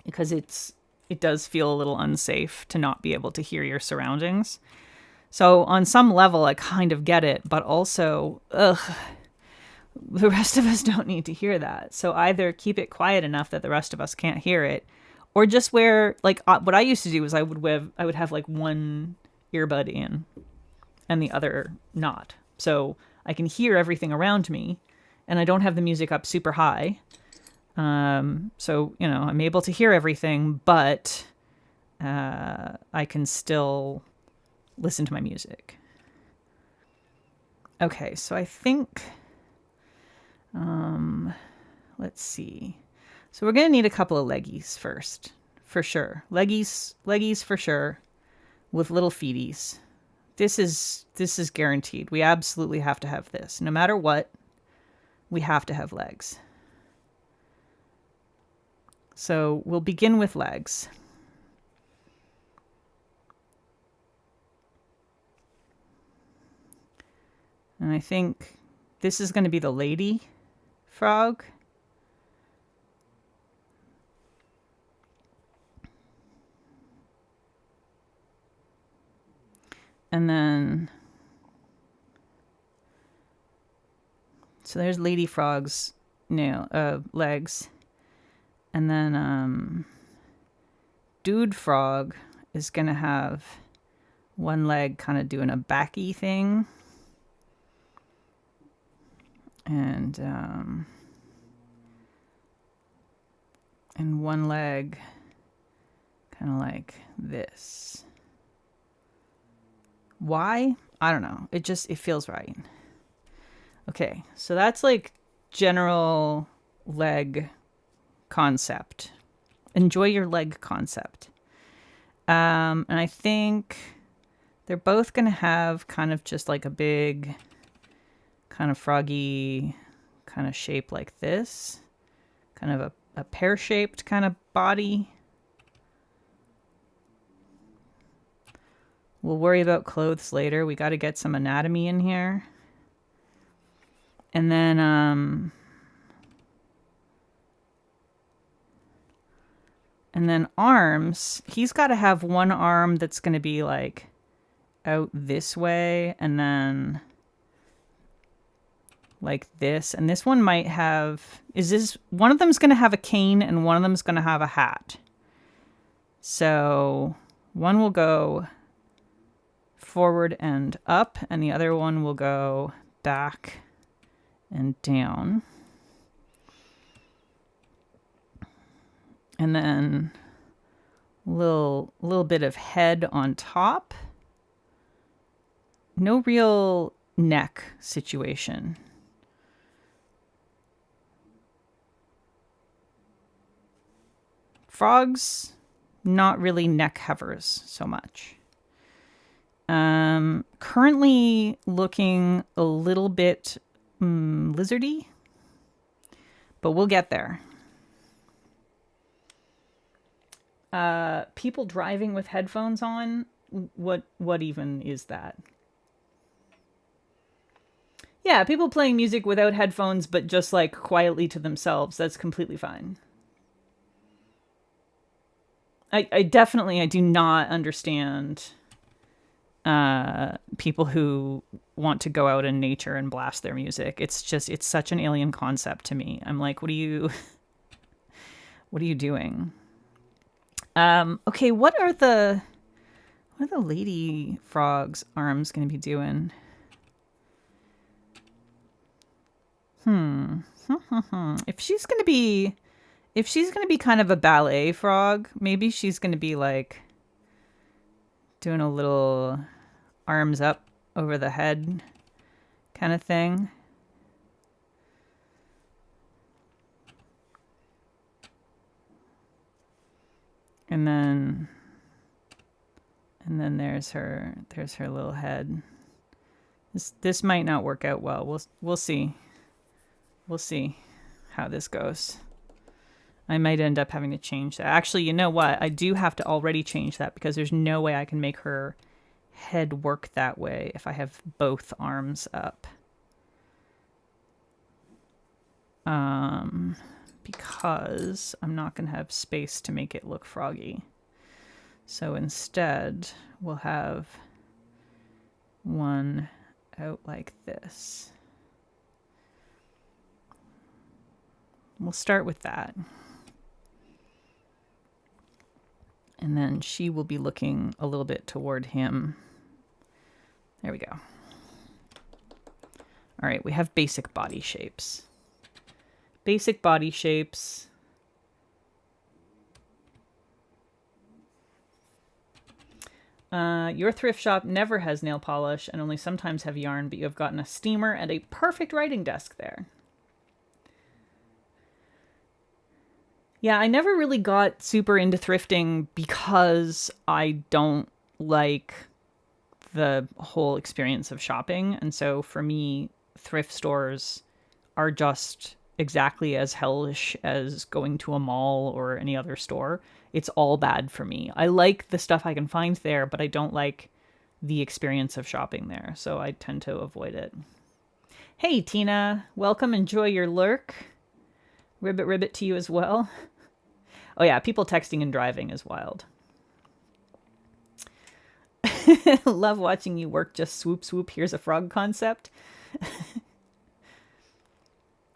S1: because it's it does feel a little unsafe to not be able to hear your surroundings. So on some level, I kind of get it, but also, ugh, the rest of us don't need to hear that. So either keep it quiet enough that the rest of us can't hear it, or just wear like what I used to do is I would have like one earbud in and the other not, so I can hear everything around me, and I don't have the music up super high. So I'm able to hear everything, but I can still listen to my music. Okay, so I think, let's see. So we're gonna need a couple of leggies first, for sure. Leggies for sure, with little feeties. This is guaranteed. We absolutely have to have this. No matter what, we have to have legs. So we'll begin with legs. And I think this is going to be the lady frog. And then, so there's lady frog's legs. And then dude frog is going to have one leg kind of doing a backy thing. And one leg kind of like this. Why? I don't know. It feels right. Okay, so that's like general leg concept. Enjoy your leg concept. And I think they're both going to have kind of just like a big kind of froggy kind of shape like this. Kind of a pear-shaped kind of body. We'll worry about clothes later. We got to get some anatomy in here. And then arms. He's got to have one arm that's going to be like out this way, and then like this. And this one might have, one of them's going to have a cane and one of them's going to have a hat. So one will go forward and up, and the other one will go back and down. And then a little bit of head on top. No real neck situation. Frogs, not really neck hovers so much. Currently looking a little bit lizardy, but we'll get there. People driving with headphones on, what even is that? Yeah, people playing music without headphones, but just like quietly to themselves. That's completely fine. I do not understand people who want to go out in nature and blast their music. It's such an alien concept to me. I'm like, what are you doing? Okay, what are the lady frog's arms going to be doing? If she's going to be kind of a ballet frog, maybe she's going to be like doing a little arms up over the head kind of thing. And then there's her little head. This might not work out well. We'll see. We'll see how this goes. I might end up having to change that. Actually, you know what? I do have to already change that because there's no way I can make her head work that way if I have both arms up. Because I'm not going to have space to make it look froggy. So instead, we'll have one out like this. We'll start with that. And then she will be looking a little bit toward him. There we go. All right, we have basic body shapes. Basic body shapes. Your thrift shop never has nail polish and only sometimes have yarn, but you have gotten a steamer and a perfect writing desk there. Yeah, I never really got super into thrifting because I don't like the whole experience of shopping. And so for me, thrift stores are just exactly as hellish as going to a mall or any other store. It's all bad for me. I like the stuff I can find there, but I don't like the experience of shopping there. So I tend to avoid it. Hey, Tina. Welcome. Enjoy your lurk. Ribbit ribbit to you as well. Oh yeah, people texting and driving is wild. Love watching you work. Just swoop swoop. Here's a frog concept.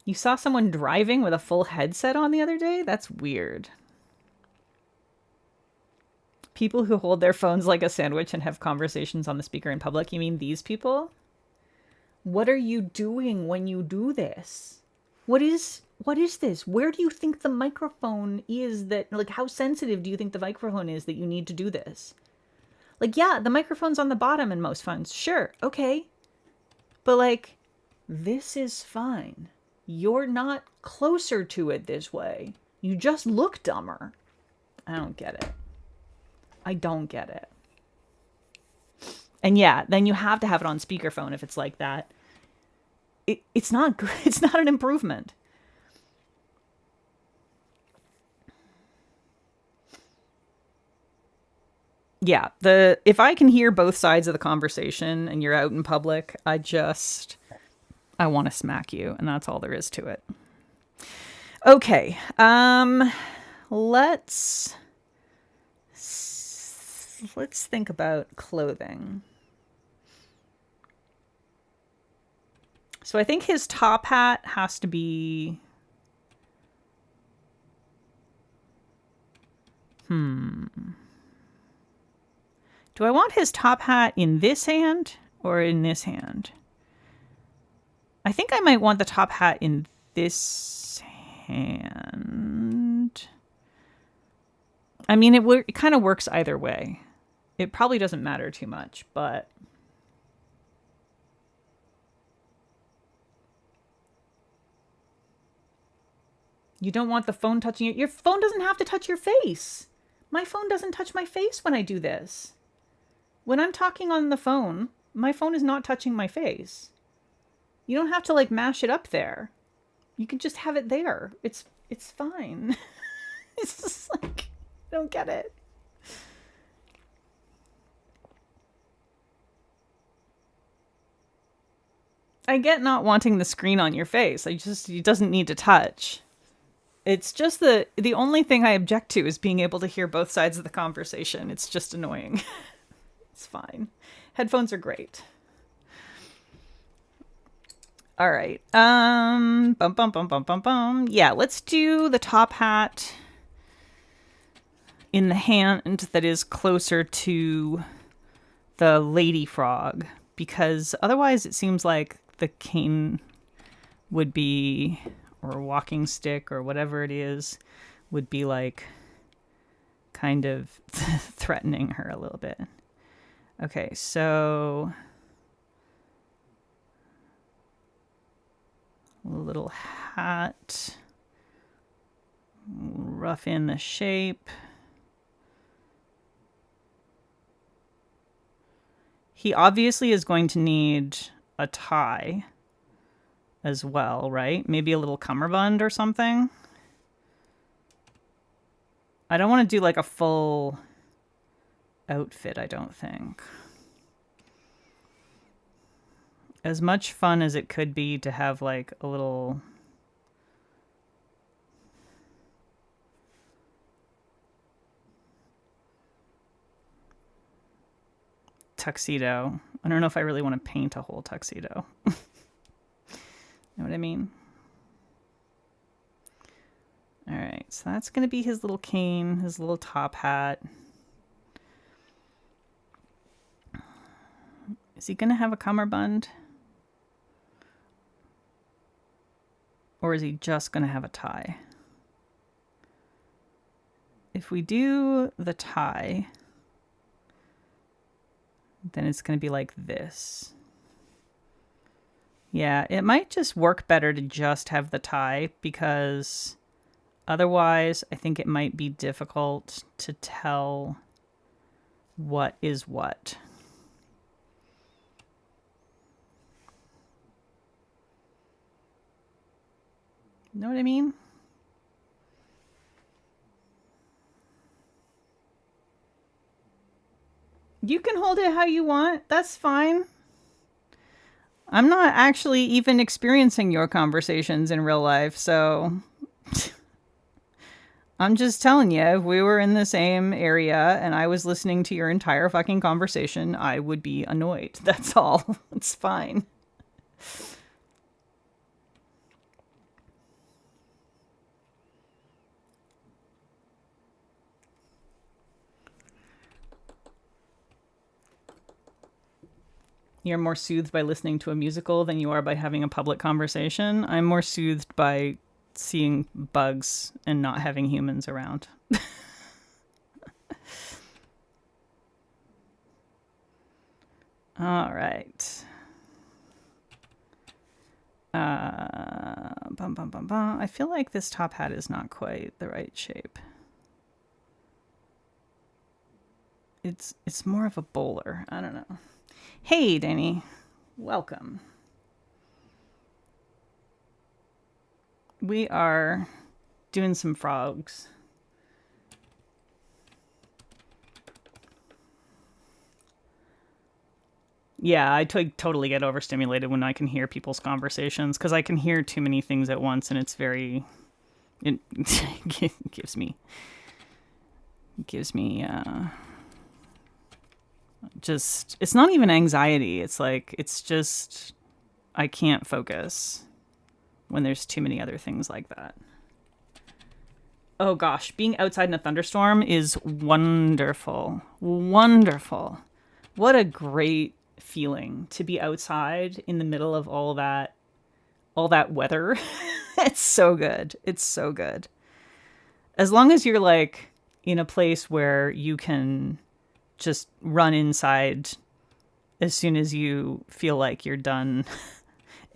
S1: You saw someone driving with a full headset on the other day? That's weird. People who hold their phones like a sandwich and have conversations on the speaker in public. You mean these people? What are you doing when you do this? What is this? Where do you think the microphone is that, like, how sensitive do you think the microphone is that you need to do this? Like, yeah, the microphone's on the bottom in most phones. Sure, okay. But, like, this is fine. You're not closer to it this way. You just look dumber. I don't get it. I don't get it. And yeah, then you have to have it on speakerphone if it's like that. It's not good. It's not an improvement. Yeah, if I can hear both sides of the conversation and you're out in public, I want to smack you, and that's all there is to it. Okay, let's think about clothing. So I think his top hat has to be... Do I want his top hat in this hand or in this hand? I think I might want the top hat in this hand. I mean, it kind of works either way. It probably doesn't matter too much, but... You don't want the phone touching you. Your phone doesn't have to touch your face. My phone doesn't touch my face when I do this. When I'm talking on the phone, my phone is not touching my face. You don't have to, like, mash it up there. You can just have it there. It's fine. It's just like, I don't get it. I get not wanting the screen on your face. It doesn't need to touch. It's just the only thing I object to is being able to hear both sides of the conversation. It's just annoying. It's fine. Headphones are great. All right. Bum, bum, bum, bum, bum, bum. Yeah, let's do the top hat in the hand that is closer to the lady frog, because otherwise it seems like the cane would be, or walking stick or whatever it is, would be like kind of threatening her a little bit. Okay, so a little hat, rough in the shape. He obviously is going to need a tie as well, right? Maybe a little cummerbund or something. I don't want to do like a full outfit, I don't think. As much fun as it could be to have like a little... tuxedo. I don't know if I really want to paint a whole tuxedo. Know what I mean? All right, so that's going to be his little cane, his little top hat. Is he going to have a cummerbund? Or is he just going to have a tie? If we do the tie, then it's going to be like this. Yeah, it might just work better to just have the tie because otherwise I think it might be difficult to tell what is what. Know what I mean? You can hold it how you want. That's fine. I'm not actually even experiencing your conversations in real life, so I'm just telling you, if we were in the same area and I was listening to your entire fucking conversation, I would be annoyed. That's all. It's fine. You're more soothed by listening to a musical than you are by having a public conversation. I'm more soothed by seeing bugs and not having humans around. All right. Bum, bum, bum, bum. I feel like this top hat is not quite the right shape. It's more of a bowler. I don't know. Hey, Danny. Welcome. We are doing some frogs. Yeah, I totally get overstimulated when I can hear people's conversations because I can hear too many things at once, and it's very. It gives me. Just it's not even anxiety. It's like it's just I can't focus when there's too many other things like that. Oh gosh, being outside in a thunderstorm is wonderful. Wonderful. What a great feeling to be outside in the middle of all that weather. It's so good. It's so good. As long as you're like in a place where you can just run inside as soon as you feel like you're done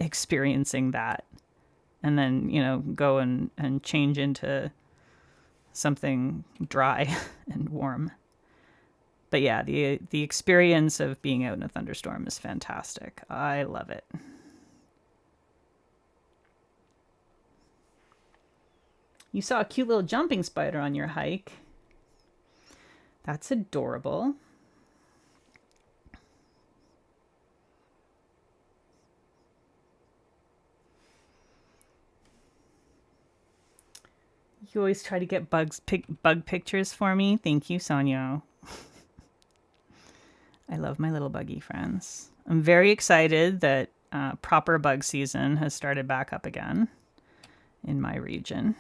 S1: experiencing that, and then, you know, go and change into something dry and warm. But yeah, the experience of being out in a thunderstorm is fantastic. I love it. You saw a cute little jumping spider on your hike. That's adorable. You always try to get bug pictures for me. Thank you, Sonia. I love my little buggy friends. I'm very excited that proper bug season has started back up again in my region.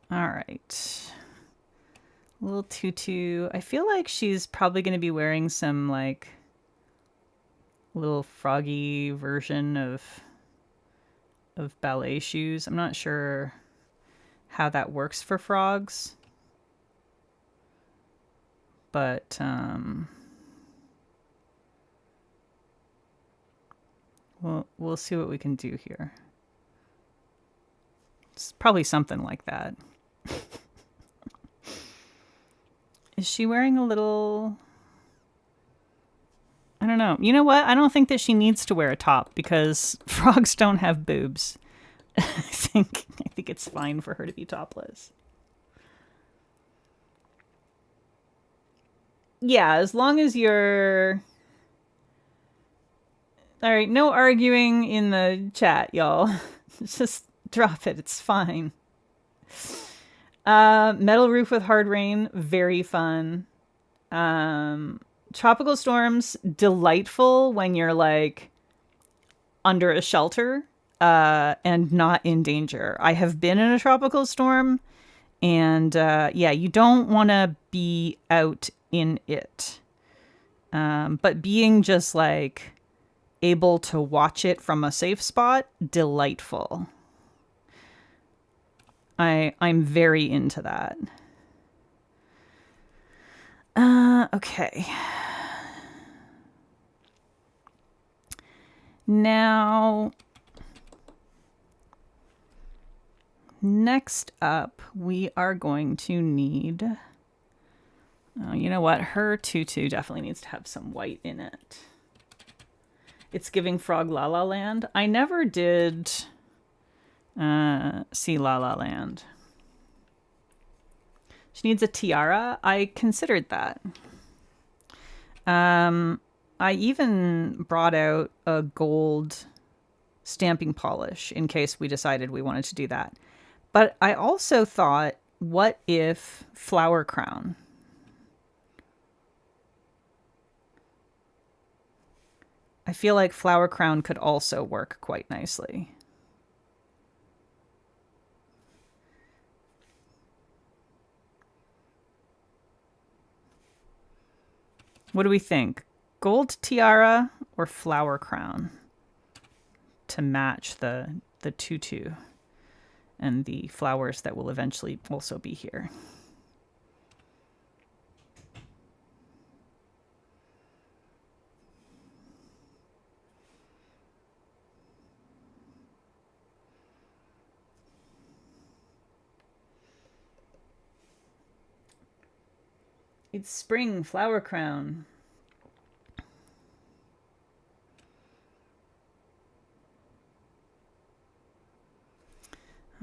S1: All right. Little tutu. I feel like she's probably going to be wearing some like little froggy version of ballet shoes. I'm not sure how that works for frogs. But we'll see what we can do here. It's probably something like that. Is she wearing a little... I don't know. You know what? I don't think that she needs to wear a top because frogs don't have boobs. I think it's fine for her to be topless. Yeah, as long as you're... All right, no arguing in the chat, y'all. Just drop it. It's fine. Metal Roof with Hard Rain, very fun. Tropical Storms, delightful when you're like under a shelter and not in danger. I have been in a tropical storm, and yeah, you don't want to be out in it. But being just like able to watch it from a safe spot, delightful. I'm very into that. Okay. Now, next up, we are going to need. Oh, you know what? Her tutu definitely needs to have some white in it. It's giving Frog La La Land. I never did see La La Land. She needs a tiara. I considered that. I even brought out a gold stamping polish in case we decided we wanted to do that. But I also thought, what if flower crown? I feel like flower crown could also work quite nicely. What do we think? Gold tiara or flower crown to match the tutu and the flowers that will eventually also be here. It's spring, flower crown.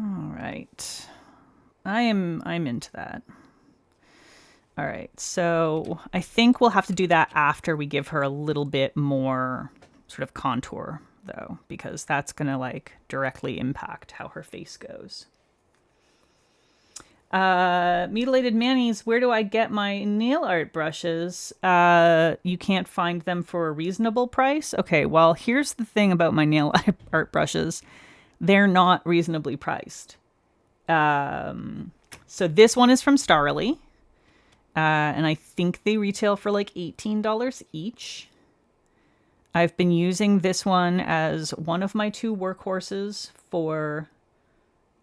S1: All right. I'm into that. All right. So I think we'll have to do that after we give her a little bit more sort of contour though, because that's going to like directly impact how her face goes. Mutilated Mannies, where do I get my nail art brushes? You can't find them for a reasonable price? Okay, well, here's the thing about my nail art brushes. They're not reasonably priced. So this one is from Starly. And I think they retail for like $18 each. I've been using this one as one of my 2 workhorses for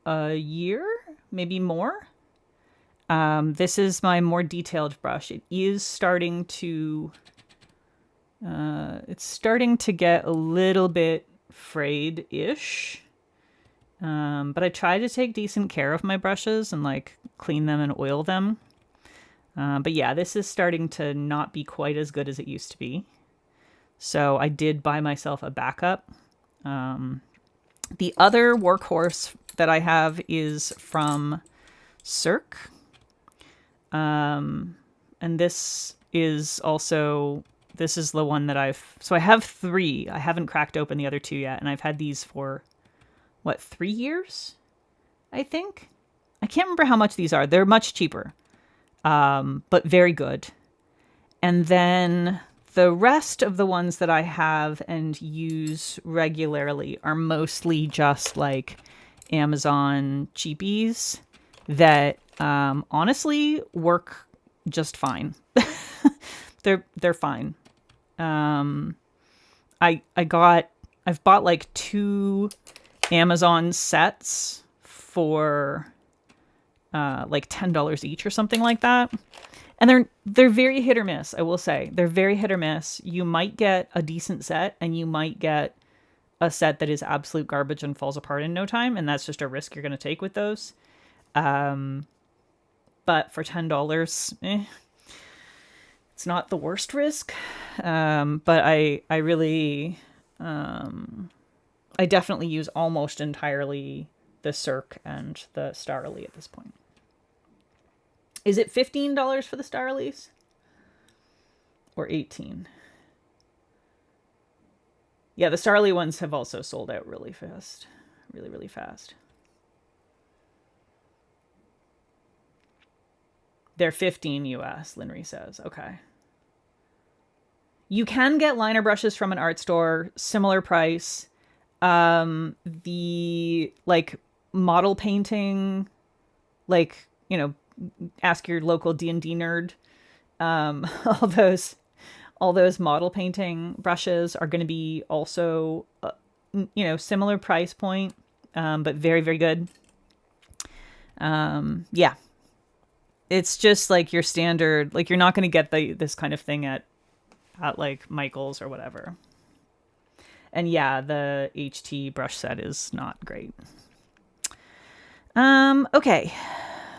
S1: a year, maybe more. This is my more detailed brush. It is starting to, it's starting to get a little bit frayed-ish. But I try to take decent care of my brushes and like clean them and oil them. But yeah, this is starting to not be quite as good as it used to be. So I did buy myself a backup. The other workhorse that I have is from Cirque. And this is also, this is the one that so I have 3. I haven't cracked open the other 2 yet. And I've had these for, what, 3 years? I think. I can't remember how much these are. They're much cheaper, but very good. And then the rest of the ones that I have and use regularly are mostly just like Amazon cheapies that honestly work just fine. They're fine. I've bought like 2 Amazon sets for like $10 each or something like that. And they're very hit or miss, I will say. They're very hit or miss. You might get a decent set and you might get a set that is absolute garbage and falls apart in no time, and that's just a risk you're going to take with those. But for $10, it's not the worst risk. But I really, I definitely use almost entirely the Cirque and the Starly at this point. Is it $15 for the Starlies? Or $18? Yeah, the Starly ones have also sold out really fast. Really, really fast. They're 15 US, Linry says. Okay. You can get liner brushes from an art store, similar price. The like model painting, like, you know, ask your local D&D nerd. All those model painting brushes are going to be also, similar price point, but very, very good. Yeah. It's just like your standard, like you're not going to get this kind of thing at like Michael's or whatever. And yeah, the HT brush set is not great. Okay.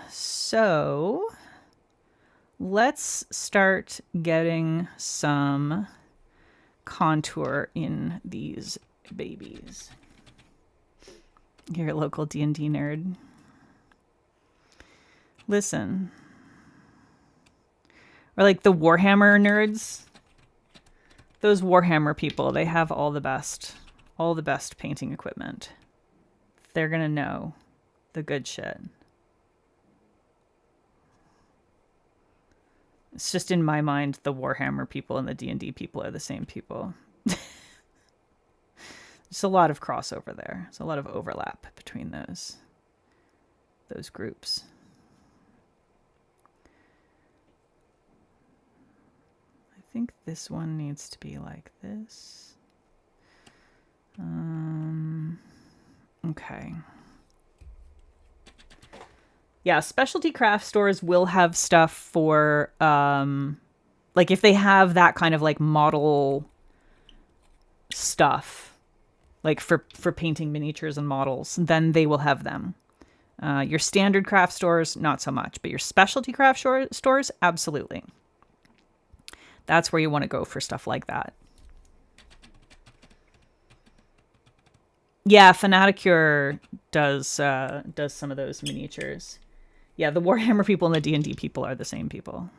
S1: So let's start getting some contour in these babies. You're a local D&D nerd. Listen. Or like the Warhammer nerds. Those Warhammer people, they have all the best painting equipment. They're going to know the good shit. It's just in my mind, the Warhammer people and the D&D people are the same people. There's a lot of crossover there. There's a lot of overlap between those groups. I think this one needs to be like this. Okay. Yeah, specialty craft stores will have stuff for, like if they have that kind of like model stuff, like for painting miniatures and models, then they will have them. Your standard craft stores, not so much, but your specialty craft stores, absolutely. That's where you want to go for stuff like that. Yeah, Fanaticure does some of those miniatures. Yeah, the Warhammer people and the D&D people are the same people.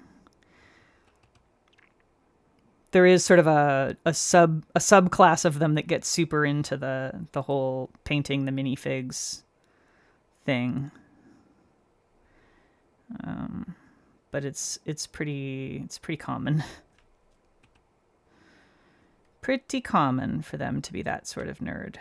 S1: There is sort of a subclass of them that gets super into the whole painting the minifigs thing. But it's pretty common. Pretty common for them to be that sort of nerd.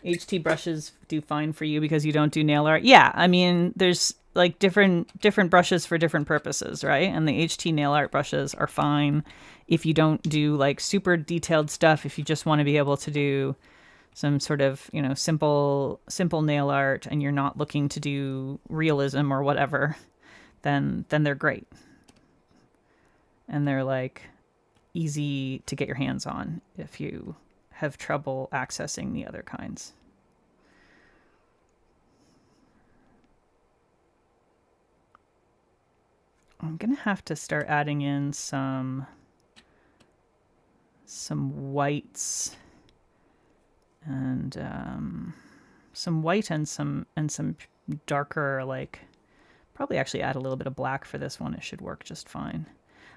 S1: HT brushes do fine for you because you don't do nail art. Yeah, I mean, there's like different brushes for different purposes, right? And the HT nail art brushes are fine if you don't do like super detailed stuff. If you just want to be able to do some sort of, simple nail art and you're not looking to do realism or whatever, then they're great. And they're like easy to get your hands on if you have trouble accessing the other kinds. I'm gonna have to start adding in some whites and some white and some darker, like probably actually add a little bit of black for this one. It should work just fine.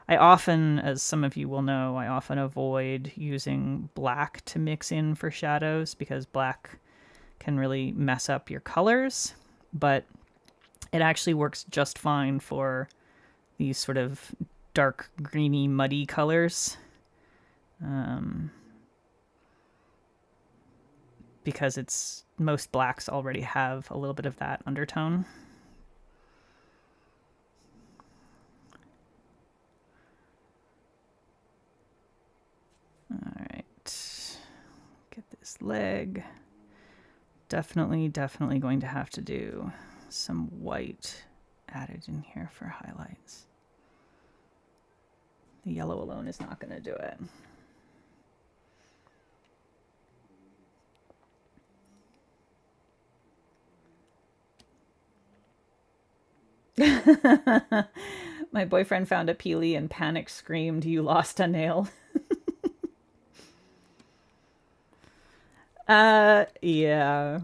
S1: I often, as some of you will know, I often avoid using black to mix in for shadows because black can really mess up your colors, but it actually works just fine for these sort of dark greeny muddy colors, because most blacks already have a little bit of that undertone. All right, get this leg. Definitely going to have to do some white added in here for highlights. The yellow alone is not going to do it. My boyfriend found a peely and panic screamed, "You lost a nail." Yeah.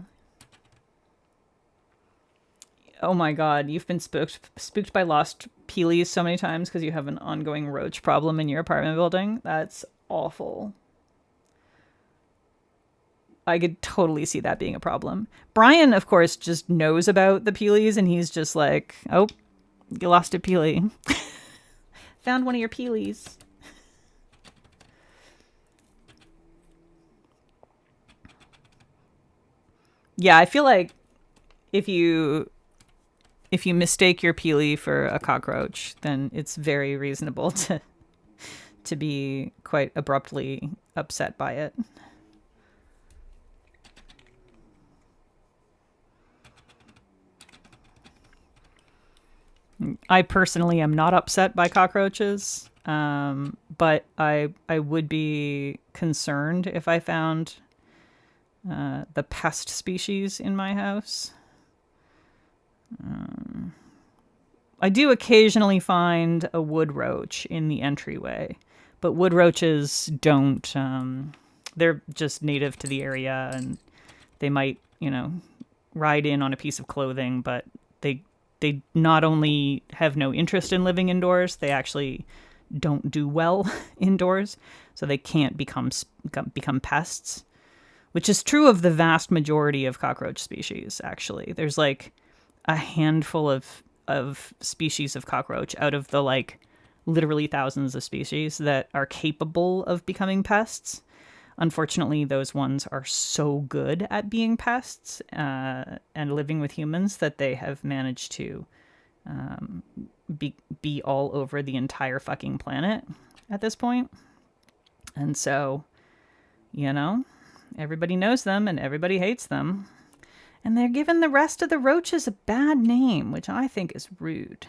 S1: Oh my god, you've been spooked by lost peelies so many times because you have an ongoing roach problem in your apartment building. That's awful. I could totally see that being a problem. Brian, of course, just knows about the peelies, and he's just like, "Oh, you lost a peelie. Found one of your peelies." Yeah, I feel like if you if you mistake your peelie for a cockroach, then it's very reasonable to be quite abruptly upset by it. I personally am not upset by cockroaches, but I would be concerned if I found the pest species in my house. I do occasionally find a wood roach in the entryway, but wood roaches don't. They're just native to the area, and they might, ride in on a piece of clothing, but they not only have no interest in living indoors, they actually don't do well indoors, so they can't become pests, which is true of the vast majority of cockroach species. Actually, there's like a handful of species of cockroach out of the like literally thousands of species that are capable of becoming pests. Unfortunately, those ones are so good at being pests and living with humans that they have managed to be all over the entire fucking planet at this point. And so, everybody knows them and everybody hates them. And they're giving the rest of the roaches a bad name, which I think is rude.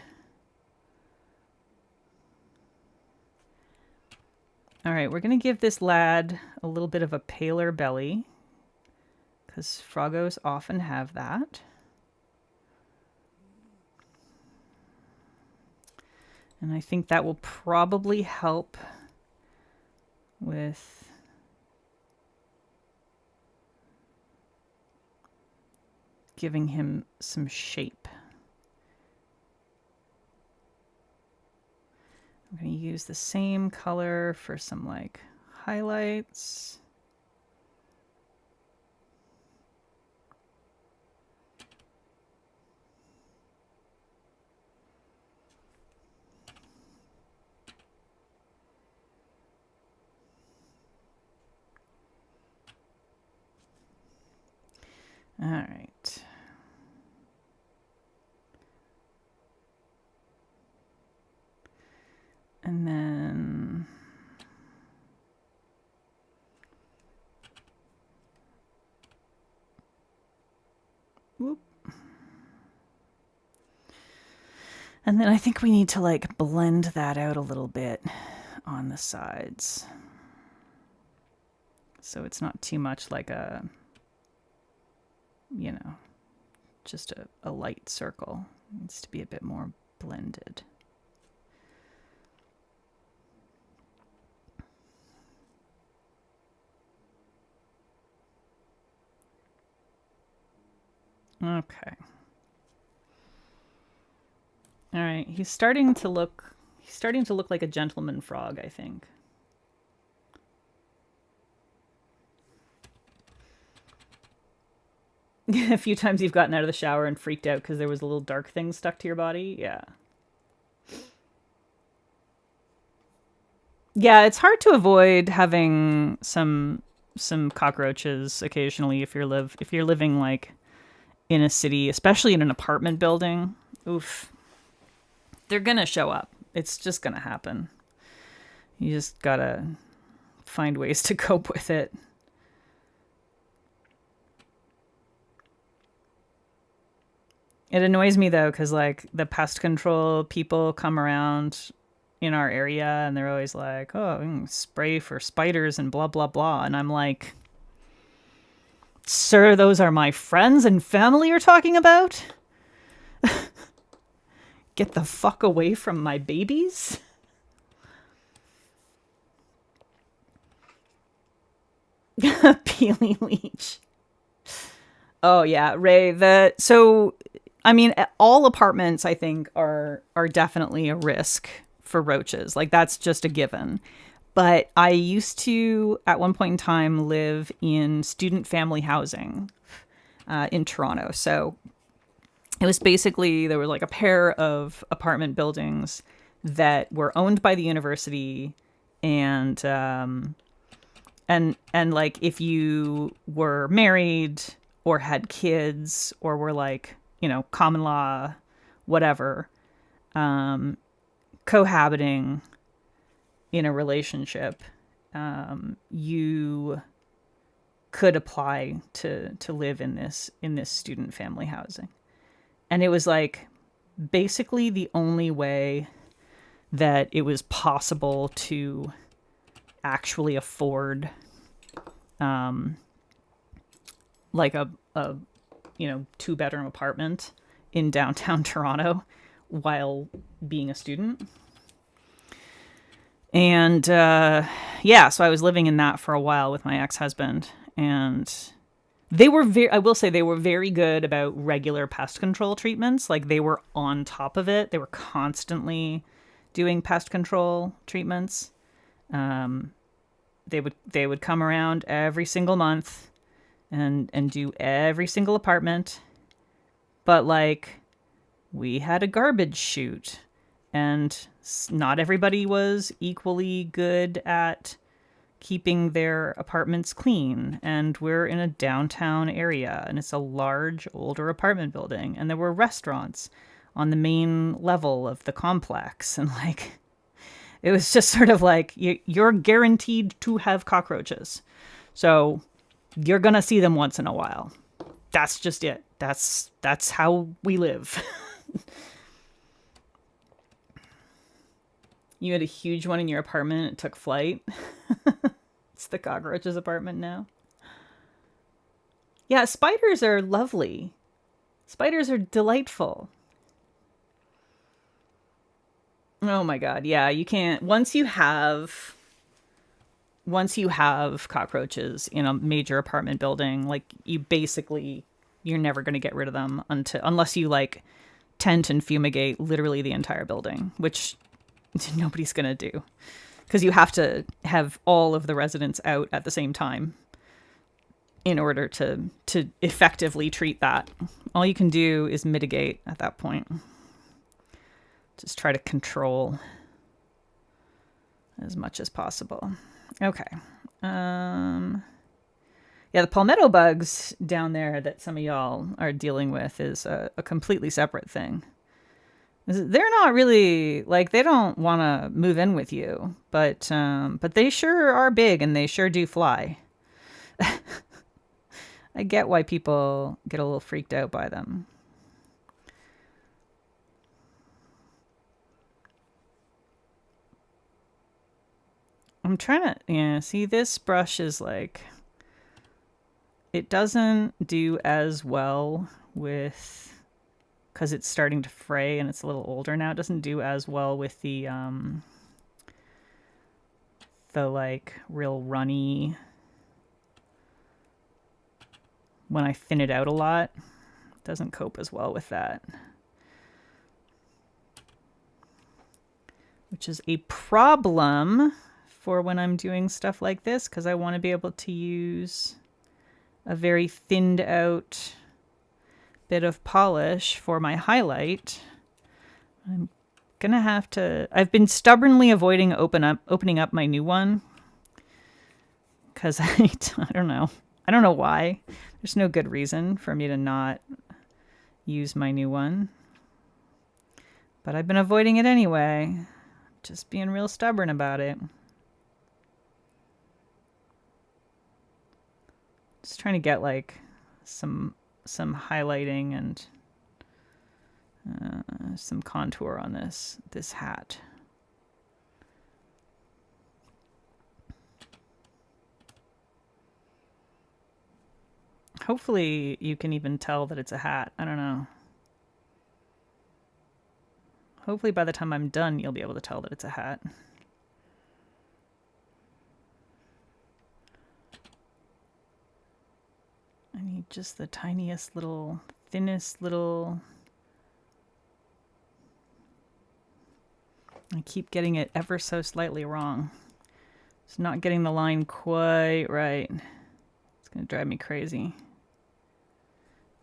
S1: All right, we're going to give this lad a little bit of a paler belly, because froggos often have that. And I think that will probably help with giving him some shape. I'm going to use the same color for some like highlights. All right. And then whoop. And then I think we need to like blend that out a little bit on the sides, so it's not too much like a, just a light circle. It needs to be a bit more blended. Okay. All right, he's starting to look like a gentleman frog, I think. A few times you've gotten out of the shower and freaked out because there was a little dark thing stuck to your body. Yeah. Yeah, it's hard to avoid having some cockroaches occasionally if you're living like in a city, especially in an apartment building. Oof. They're gonna show up. It's just gonna happen. You just gotta find ways to cope with it. It annoys me though, because like the pest control people come around in our area and they're always like, "Oh, spray for spiders and blah blah blah," and I'm like, "Sir, those are my friends and family you're talking about? Get the fuck away from my babies." Peely leech. Oh yeah, Ray. I mean, all apartments I think are definitely a risk for roaches. Like that's just a given. But I used to, at one point in time, live in student family housing in Toronto. So it was basically, there were like a pair of apartment buildings that were owned by the university, and and like if you were married or had kids or were like, you know, common law, whatever, cohabiting in a relationship, you could apply to live in this student family housing. And it was like basically the only way that it was possible to actually afford like a you know, 2-bedroom apartment in downtown Toronto while being a student. And yeah, so I was living in that for a while with my ex-husband, and they were I will say they were very good about regular pest control treatments. Like they were on top of it. They were constantly doing pest control treatments. They would come around every single month and do every single apartment. But like we had a garbage chute, and not everybody was equally good at keeping their apartments clean. And we're in a downtown area, and it's a large, older apartment building, and there were restaurants on the main level of the complex. And like, it was just sort of like, you're guaranteed to have cockroaches. So you're going to see them once in a while. That's just it. That's how we live. You had a huge one in your apartment. It took flight. It's the cockroaches apartment now. Yeah, spiders are lovely. Spiders are delightful. Oh my God. Yeah, you can't. Once you have cockroaches in a major apartment building, like you're never going to get rid of them unless you like tent and fumigate literally the entire building, which nobody's going to do, because you have to have all of the residents out at the same time in order to effectively treat that. All you can do is mitigate at that point. Just try to control as much as possible. Okay. Yeah, the palmetto bugs down there that some of y'all are dealing with is a completely separate thing. They're not really, like, they don't want to move in with you, but they sure are big, and they sure do fly. I get why people get a little freaked out by them. I'm trying to, yeah, see, this brush is like, it doesn't do as well with, because it's starting to fray and it's a little older now, it doesn't do as well with the like real runny, when I thin it out a lot, it doesn't cope as well with that. Which is a problem for when I'm doing stuff like this, because I want to be able to use a very thinned out bit of polish for my highlight. I'm gonna have to, I've been stubbornly avoiding opening up my new one, because I don't know why. There's no good reason for me to not use my new one, but I've been avoiding it anyway, just being real stubborn about it. Just trying to get like some highlighting and some contour on this hat. Hopefully you can even tell that it's a hat. I don't know. Hopefully by the time I'm done, you'll be able to tell that it's a hat. I need just the tiniest little, thinnest little... I keep getting it ever so slightly wrong. It's not getting the line quite right. It's going to drive me crazy.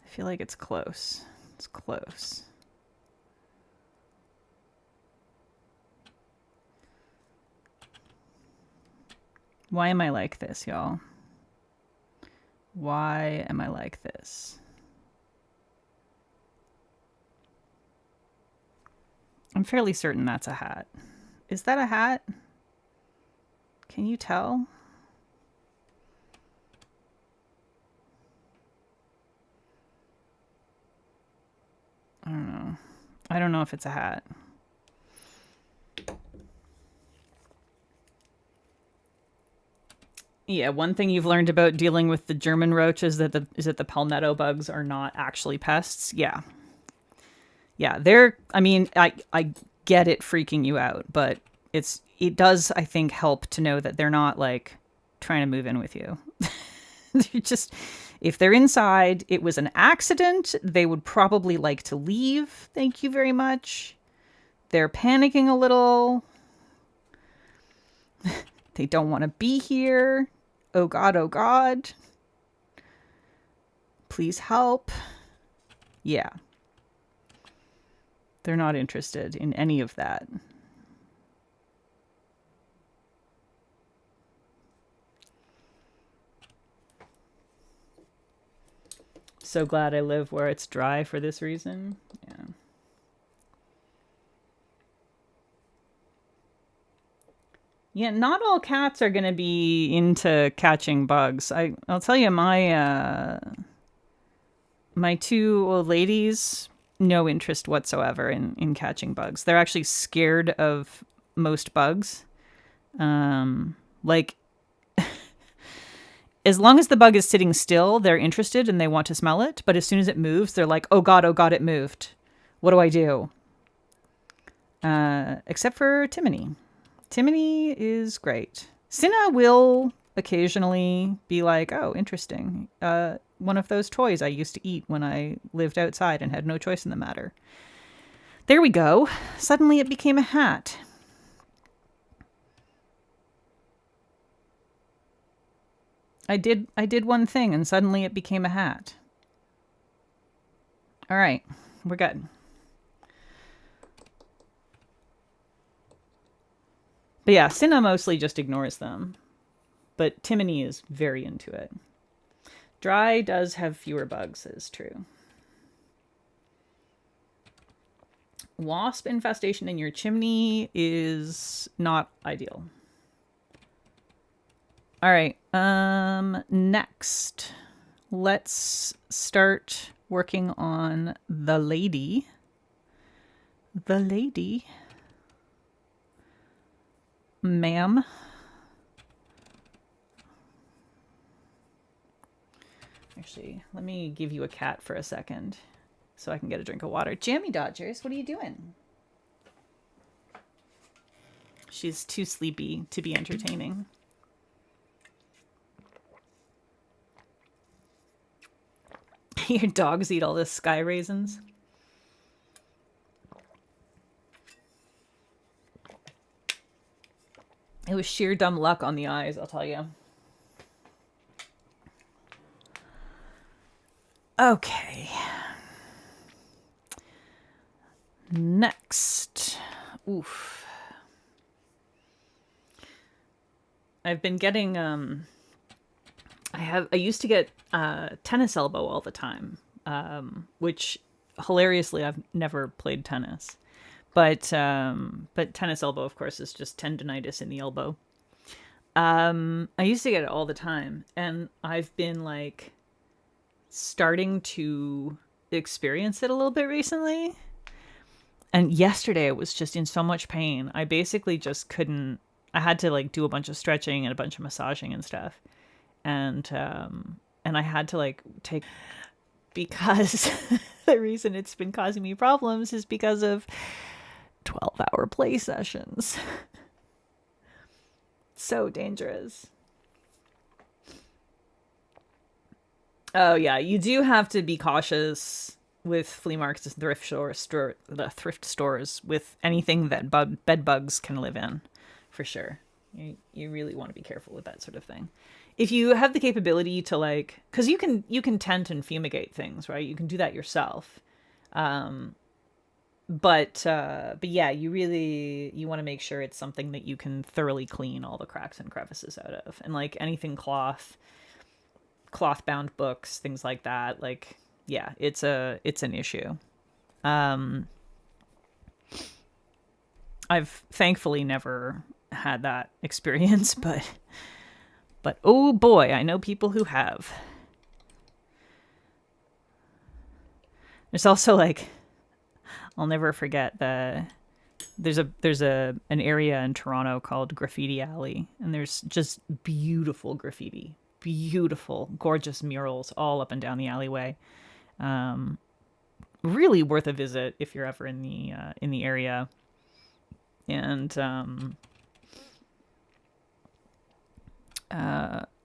S1: I feel like it's close. It's close. Why am I like this, y'all? Why am I like this? I'm fairly certain that's a hat. Is that a hat? Can you tell? I don't know. I don't know if it's a hat. Yeah, one thing you've learned about dealing with the German roach is that the palmetto bugs are not actually pests. Yeah. Yeah, I get it freaking you out, but it does, I think, help to know that they're not like trying to move in with you. They're just, if they're inside, it was an accident. They would probably like to leave. Thank you very much. They're panicking a little. They don't want to be here. Oh God, oh God. Please help. Yeah. They're not interested in any of that. So glad I live where it's dry for this reason. Yeah. Yeah, not all cats are going to be into catching bugs. I'll tell you, my two old ladies, no interest whatsoever in catching bugs. They're actually scared of most bugs. Like, as long as the bug is sitting still, they're interested and they want to smell it. But as soon as it moves, they're like, oh God, it moved. What do I do? Except for Timony. Timony is great. Cinna will occasionally be like, oh, interesting. One of those toys I used to eat when I lived outside and had no choice in the matter. There we go. Suddenly it became a hat. I did one thing and suddenly it became a hat. All right, we're good. But yeah, Cinna mostly just ignores them. But Timony is very into it. Dry does have fewer bugs, is true. Wasp infestation in your chimney is not ideal. All right, next, let's start working on the lady. The lady. Ma'am. Actually, let me give you a cat for a second so I can get a drink of water. Jammy Dodgers, what are you doing? She's too sleepy to be entertaining. Your dogs eat all the sky raisins. It was sheer dumb luck on the eyes, I'll tell you. Okay. Next. Oof. I've been getting I used to get tennis elbow all the time, which hilariously I've never played tennis. But tennis elbow, of course, is just tendonitis in the elbow. I used to get it all the time, and I've been like starting to experience it a little bit recently. And yesterday I was just in so much pain. I basically just couldn't. I had to like do a bunch of stretching and a bunch of massaging and stuff, and I had to like take, because the reason it's been causing me problems is because of 12-hour play sessions. So dangerous. Oh yeah, you do have to be cautious with flea markets and thrift stores with anything that bed bugs can live in, for sure. You really want to be careful with that sort of thing. If you have the capability to like, because you can tent and fumigate things, right? You can do that yourself. Um, but yeah, you want to make sure it's something that you can thoroughly clean all the cracks and crevices out of, and like anything cloth bound books, things like that. Like, yeah, it's an issue. Um, I've thankfully never had that experience, but oh boy, I know people who have. There's also like, I'll never forget there's a an area in Toronto called Graffiti Alley, and there's just beautiful graffiti, beautiful, gorgeous murals all up and down the alleyway. Um, really worth a visit if you're ever in the area. And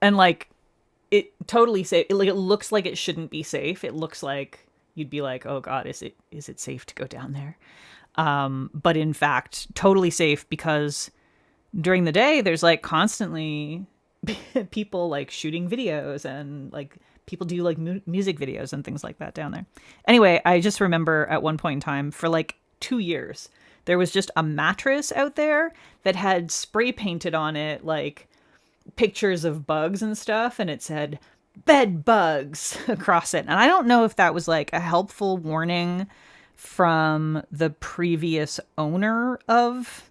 S1: and like it totally safe. It looks like it shouldn't be safe. It looks like you'd be like, oh God, is it safe to go down there? But in fact, totally safe because during the day there's like constantly people like shooting videos and like people do like music videos and things like that down there. Anyway, I just remember at one point in time for like 2 years, there was just a mattress out there that had spray painted on it like pictures of bugs and stuff, and it said bed bugs across it. And I don't know if that was like a helpful warning from the previous owner of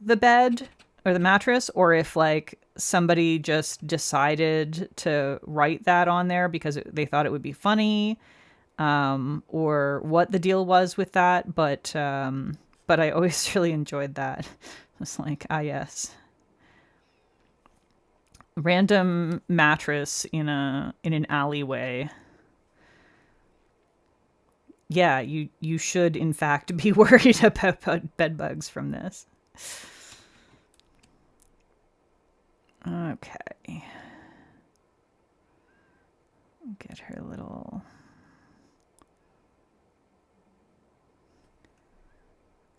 S1: the bed or the mattress, or if like somebody just decided to write that on there because they thought it would be funny, or what the deal was with that. But I always really enjoyed that. It's like, ah, yes, random mattress in an alleyway. Yeah, you should in fact be worried about bed bugs from this. Okay. Get her little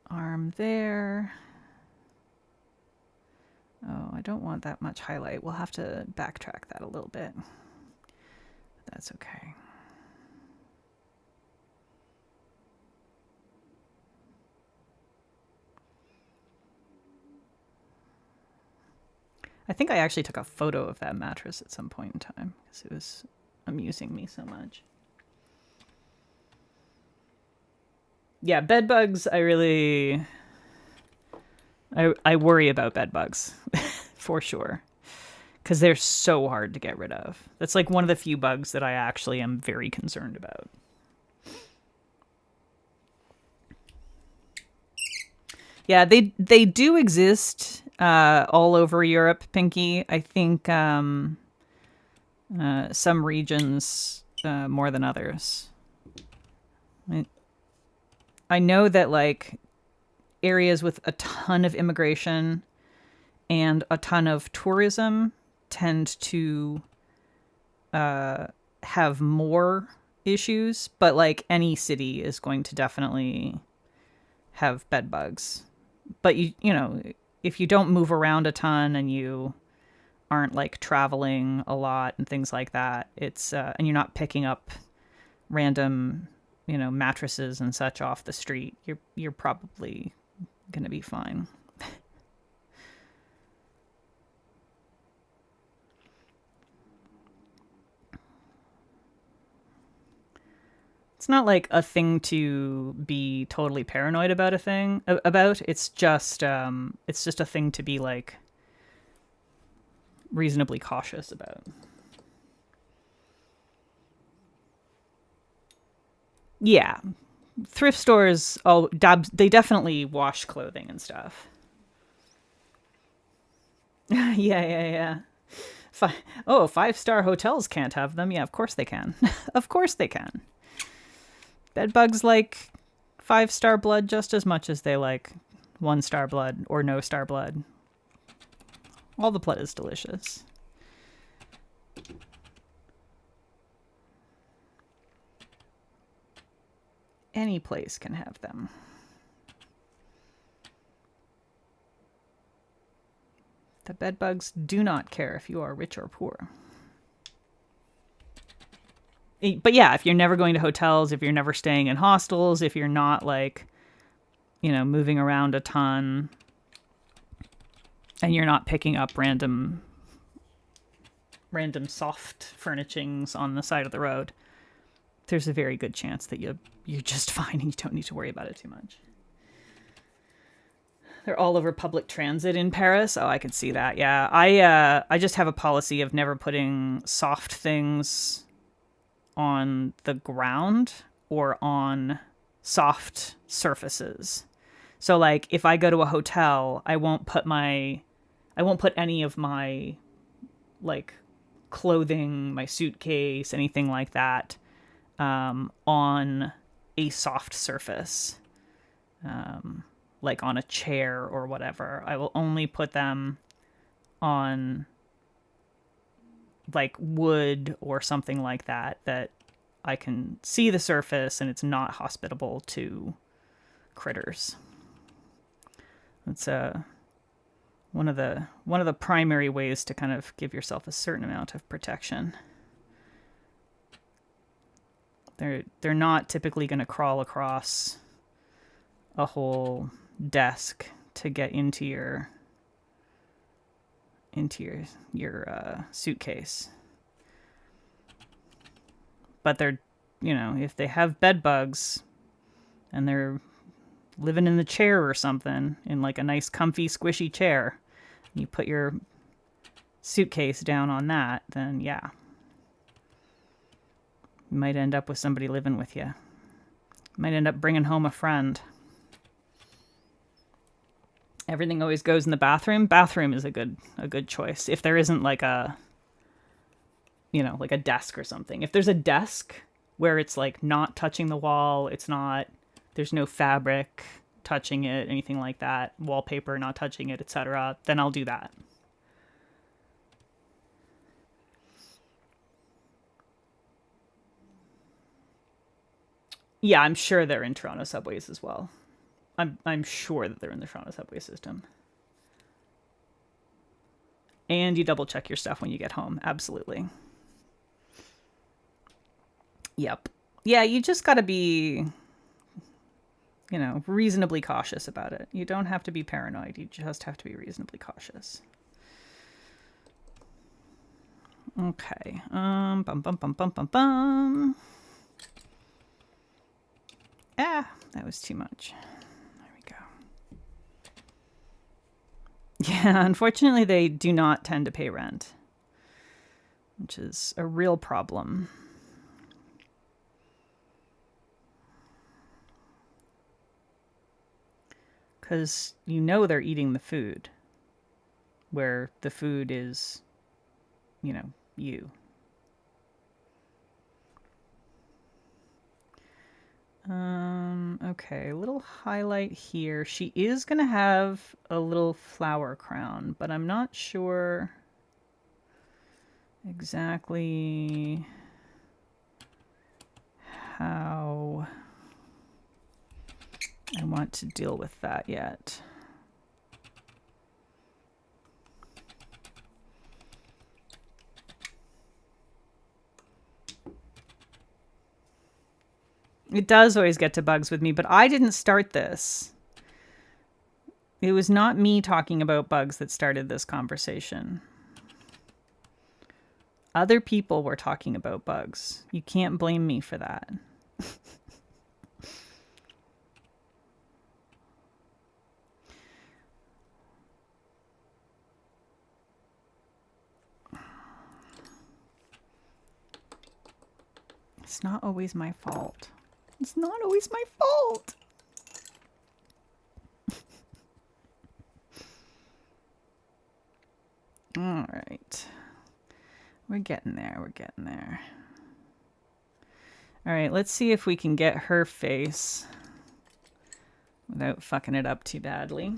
S1: arm there. Oh, I don't want that much highlight. We'll have to backtrack that a little bit. That's okay. I think I actually took a photo of that mattress at some point in time because it was amusing me so much. Yeah, bed bugs, I worry about bed bugs for sure because they're so hard to get rid of. That's like one of the few bugs that I actually am very concerned about. Yeah, they do exist all over Europe, Pinky. I think some regions more than others. I know that like areas with a ton of immigration and a ton of tourism tend to have more issues, but like any city is going to definitely have bed bugs. But you know, if you don't move around a ton and you aren't like traveling a lot and things like that, it's and you're not picking up random, mattresses and such off the street, you're probably going to be fine. It's not like a thing to be totally paranoid about about. It's just a thing to be like reasonably cautious about. Yeah. Thrift stores they definitely wash clothing and stuff. Yeah, yeah, yeah. Oh, five-star hotels can't have them. Yeah, of course they can. Of course they can. Bed bugs like 5-star blood just as much as they like 1-star blood or no star blood. All the blood is delicious. Any place can have them. The bed bugs do not care if you are rich or poor. But yeah, if you're never going to hotels, if you're never staying in hostels, if you're not like, moving around a ton, and you're not picking up random soft furnishings on the side of the road, there's a very good chance that you're just fine and you don't need to worry about it too much. They're all over public transit in Paris. Oh, I could see that. Yeah, I just have a policy of never putting soft things on the ground or on soft surfaces. So like if I go to a hotel, I won't put any of my like clothing, my suitcase, anything like that on a soft surface, like on a chair or whatever. I will only put them on like wood or something like that I can see the surface and it's not hospitable to critters. It's one of the primary ways to kind of give yourself a certain amount of protection. They're not typically going to crawl across a whole desk to get into your suitcase. But they're, if they have bed bugs and they're living in the chair or something, in like a nice comfy squishy chair, you put your suitcase down on that, then yeah, you might end up with somebody living with you. You might end up bringing home a friend. Everything always goes in the bathroom. Bathroom is a good choice. If there isn't like a desk or something. If there's a desk where it's like not touching the wall, there's no fabric touching it, anything like that, wallpaper not touching it, etc., then I'll do that. Yeah, I'm sure they're in Toronto subways as well. I'm sure that they're in the Toronto subway system. And you double check your stuff when you get home. Absolutely. Yep. Yeah, you just got to be, reasonably cautious about it. You don't have to be paranoid. You just have to be reasonably cautious. Okay. Bum, bum, bum, bum, bum, bum. Ah, that was too much. Yeah, unfortunately, they do not tend to pay rent, which is a real problem. Because they're eating the food, where the food is, you. Okay, a little highlight here. She is going to have a little flower crown, but I'm not sure exactly how I want to deal with that yet. It does always get to bugs with me, but I didn't start this. It was not me talking about bugs that started this conversation. Other people were talking about bugs. You can't blame me for that. It's not always my fault. It's not always my fault. All right. We're getting there. We're getting there. All right, let's see if we can get her face without fucking it up too badly.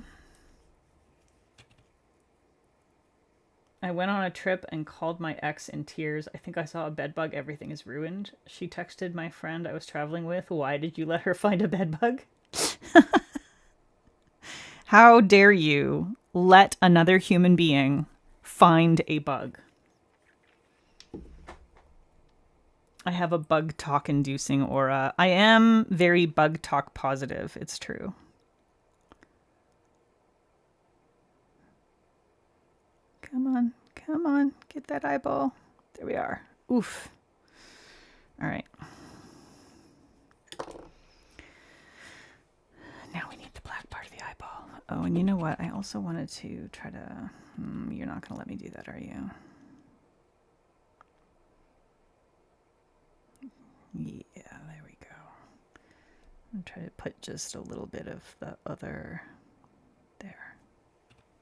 S1: I went on a trip and called my ex in tears. I think I saw a bed bug. Everything is ruined. She texted my friend I was traveling with. Why did you let her find a bed bug? How dare you let another human being find a bug. I have a bug talk inducing aura. I am very bug talk positive. It's true. Come on. Come on. Get that eyeball. There we are. Oof. All right. Now we need the black part of the eyeball. Oh, and you know what? I also wanted to try to... you're not going to let me do that, are you? Yeah, there we go. I'm trying to put just a little bit of the other there.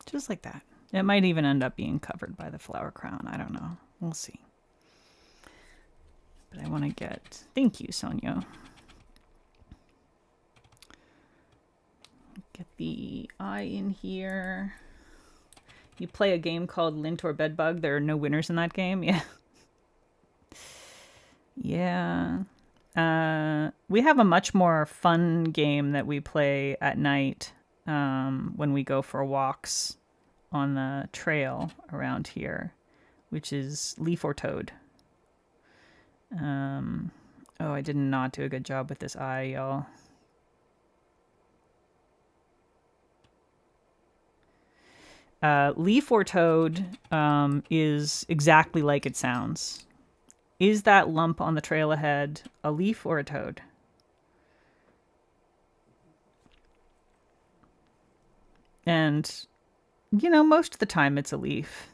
S1: Just like that. It might even end up being covered by the flower crown. I don't know. We'll see. But I want to get... Thank you, Sonia. Get the eye in here. You play a game called Lint or Bedbug. There are no winners in that game. Yeah. Yeah. We have a much more fun game that we play at night when we go for walks on the trail around here, which is Leaf or Toad. Oh, I did not do a good job with this eye, y'all. Leaf or Toad is exactly like it sounds. Is that lump on the trail ahead a leaf or a toad? And, you know, most of the time it's a leaf.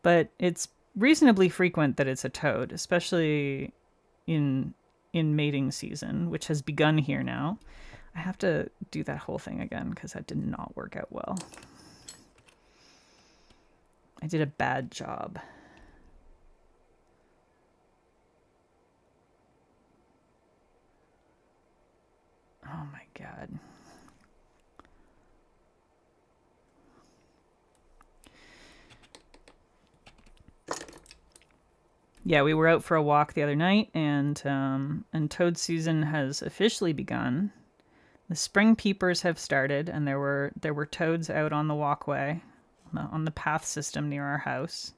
S1: But it's reasonably frequent that it's a toad, especially in mating season, which has begun here now. I have to do that whole thing again because that did not work out well. I did a bad job. Oh my God. Yeah, we were out for a walk the other night, and toad season has officially begun. The spring peepers have started, and there were toads out on the walkway, on the path system near our house.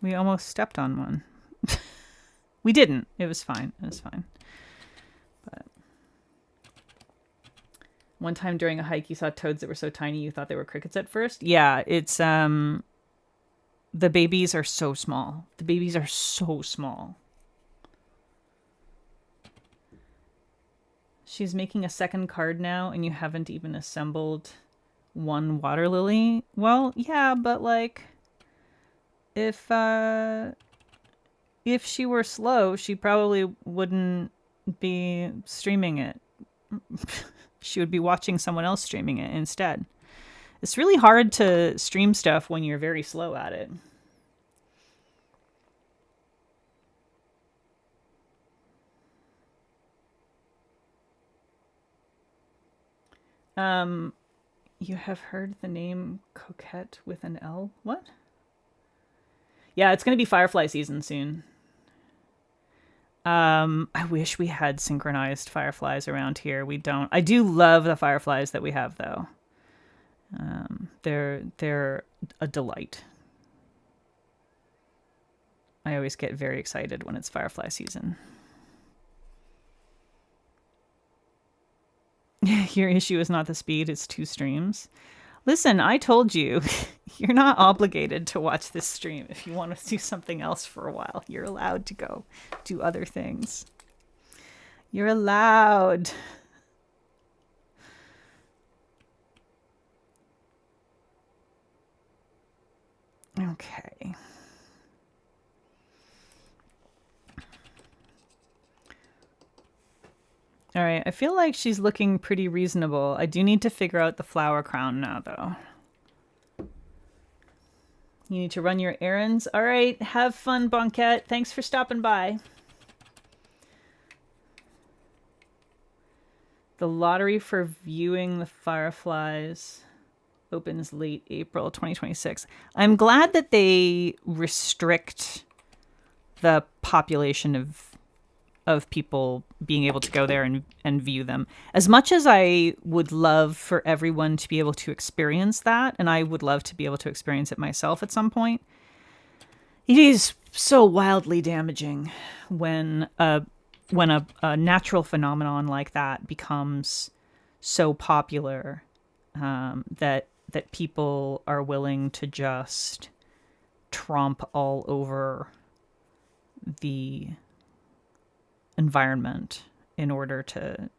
S1: We almost stepped on one. We didn't. It was fine. It was fine. But one time during a hike, you saw toads that were so tiny you thought they were crickets at first. Yeah, it's the babies are so small. The babies are so small. She's making a second card now, and you haven't even assembled one water lily. Well, yeah, but like, if she were slow, she probably wouldn't be streaming it. She would be watching someone else streaming it instead. It's really hard to stream stuff when you're very slow at it. You have heard the name Coquette with an L? What? Yeah, it's going to be firefly season soon. I wish we had synchronized fireflies around here. We don't. I do love the fireflies that we have, though. They're a delight. I always get very excited when it's firefly season. Your issue is not the speed, it's 2 streams. Listen, I told you, you're not obligated to watch this stream. If you want to do something else for a while, you're allowed to go do other things. You're allowed. Okay. All right, I feel like she's looking pretty reasonable. I do need to figure out the flower crown now, though. You need to run your errands. All right, have fun, Bonquette. Thanks for stopping by. The lottery for viewing the fireflies opens late April 2026. I'm glad that they restrict the population of people being able to go there and view them. As much as I would love for everyone to be able to experience that, and I would love to be able to experience it myself at some point, it is so wildly damaging when a natural phenomenon like that becomes so popular that people are willing to just tromp all over the environment in order to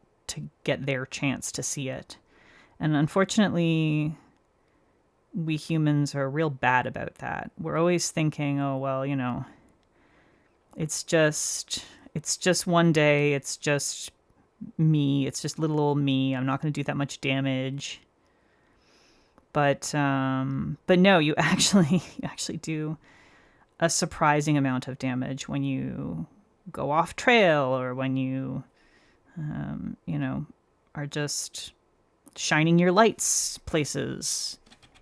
S1: get their chance to see it. And unfortunately, we humans are real bad about that. We're always thinking, oh well, you know, it's just one day, it's just me, it's just little old me, I'm not going to do that much damage. But no, you actually do a surprising amount of damage when you go off trail, or when you are just shining your lights places.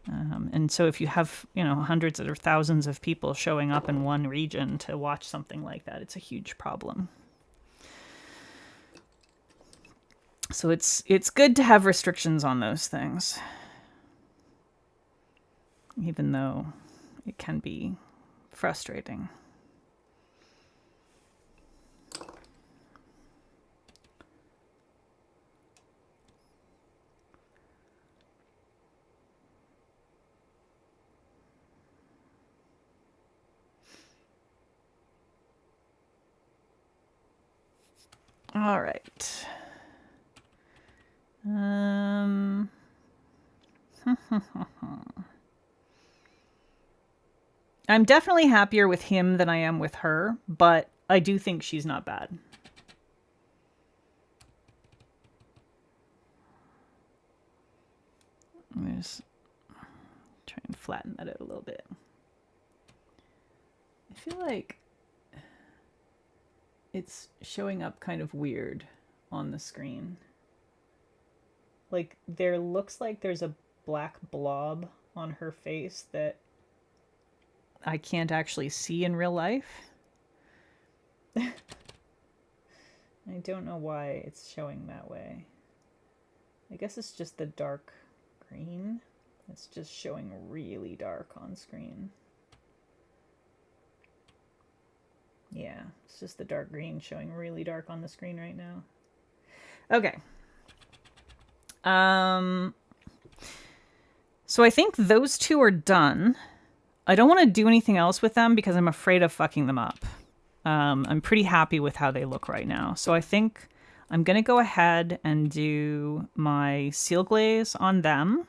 S1: And so if you have, hundreds or thousands of people showing up in one region to watch something like that, it's a huge problem. So it's good to have restrictions on those things, even though it can be frustrating. All right. I'm definitely happier with him than I am with her, but I do think she's not bad. Let me just try and flatten that out a little bit. I feel like it's showing up kind of weird on the screen. Like, there looks like there's a black blob on her face that I can't actually see in real life. I don't know why it's showing that way. I guess it's just the dark green. It's just showing really dark on screen. Yeah, it's just the dark green showing really dark on the screen right now. Okay. So I think those two are done. I don't want to do anything else with them because I'm afraid of fucking them up. I'm pretty happy with how they look right now. So I think I'm going to go ahead and do my seal glaze on them.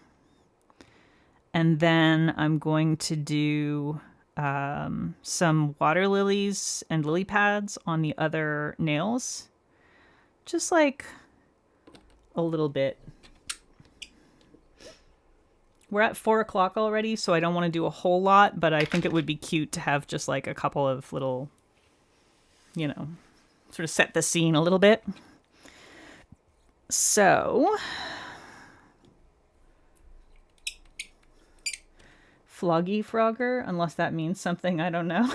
S1: And then I'm going to do some water lilies and lily pads on the other nails. Just like a little bit. We're at 4 o'clock already, so I don't want to do a whole lot, but I think it would be cute to have just like a couple of little, sort of set the scene a little bit. So, Floggy Frogger, unless that means something, I don't know.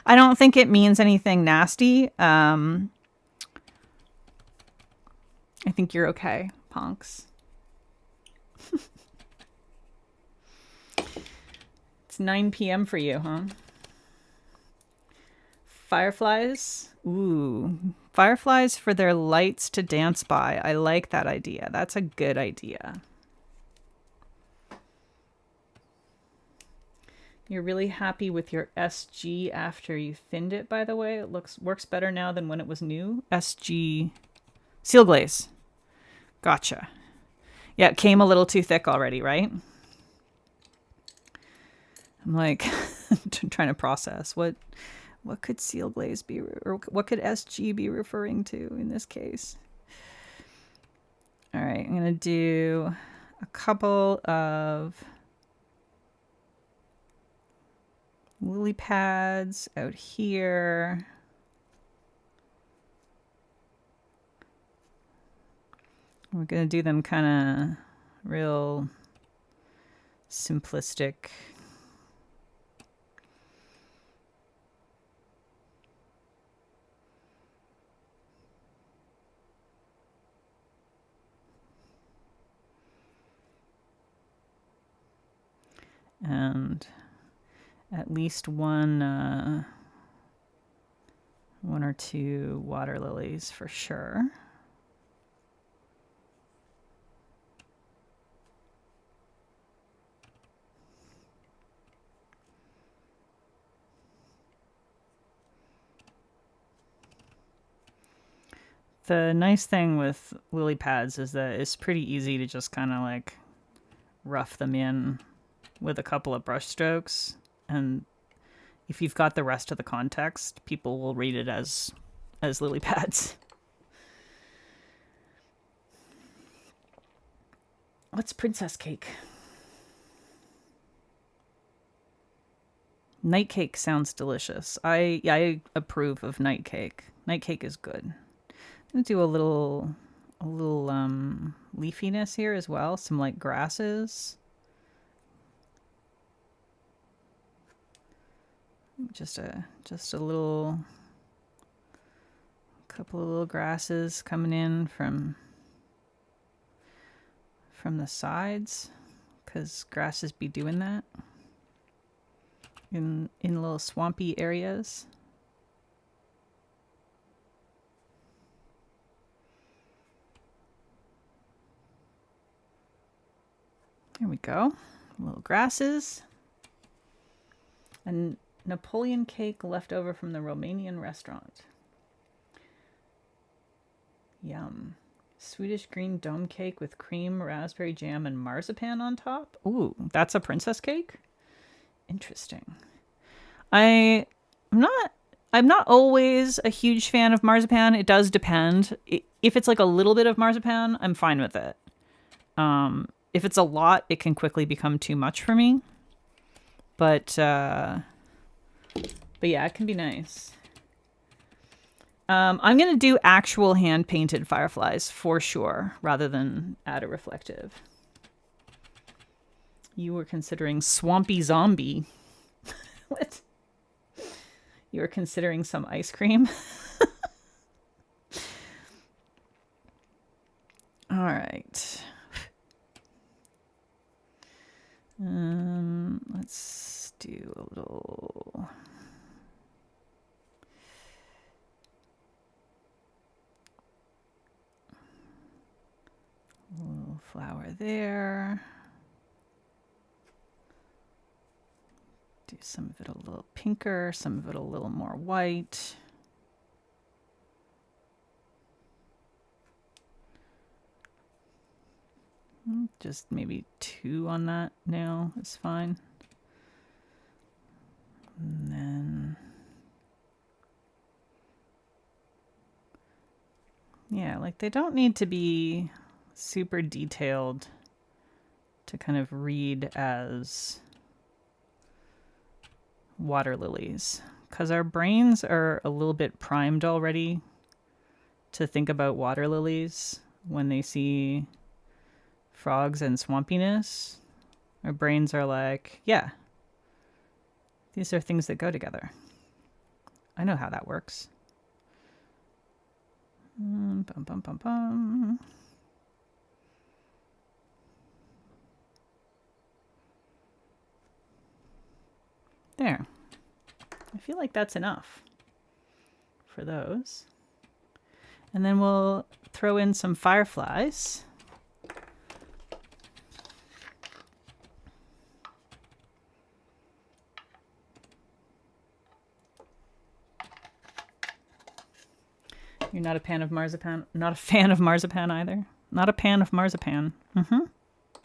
S1: I don't think it means anything nasty. I think you're okay, Ponks. It's 9 p.m. for you, huh? Fireflies? Ooh. Fireflies for their lights to dance by. I like that idea. That's a good idea. You're really happy with your SG after you thinned it, by the way. It works better now than when it was new. SG Seal Glaze. Gotcha. Yeah, it came a little too thick already, right? I'm like trying to process what could Seal Glaze be, or what could SG be referring to in this case. All right, I'm gonna do a couple of lily pads out here. We're gonna do them kind of real simplistic. and at least one or two water lilies for sure. The nice thing with lily pads is that it's pretty easy to just kind of like rough them in with a couple of brush strokes, and if you've got the rest of the context, people will read it as lily pads. What's princess cake? Night cake sounds delicious. I approve of night cake. Night cake is good. I'm gonna do a little leafiness here as well. Some like grasses. Just a little, couple of little grasses coming in from the sides, because grasses be doing that in little swampy areas. There we go. Little grasses. And Napoleon cake left over from the Romanian restaurant. Yum. Swedish green dome cake with cream, raspberry jam, and marzipan on top. Ooh, that's a princess cake? Interesting. I'm not always a huge fan of marzipan. It does depend. If it's like a little bit of marzipan, I'm fine with it. If it's a lot, it can quickly become too much for me. But yeah, it can be nice. I'm going to do actual hand-painted fireflies for sure, rather than add a reflective. You were considering swampy zombie. What? You were considering some ice cream? All right. Let's do a little flower there. Do some of it a little pinker, some of it a little more white. Just maybe 2 on that nail is fine. And then, yeah, like they don't need to be super detailed to kind of read as water lilies, because our brains are a little bit primed already to think about water lilies when they see frogs and swampiness. Our brains are like, yeah, these are things that go together. I know how that works. Bum, bum, bum, bum. There. I feel like that's enough for those. And then we'll throw in some fireflies. You're not a fan of marzipan? Not a fan of marzipan either? Not a pan of marzipan.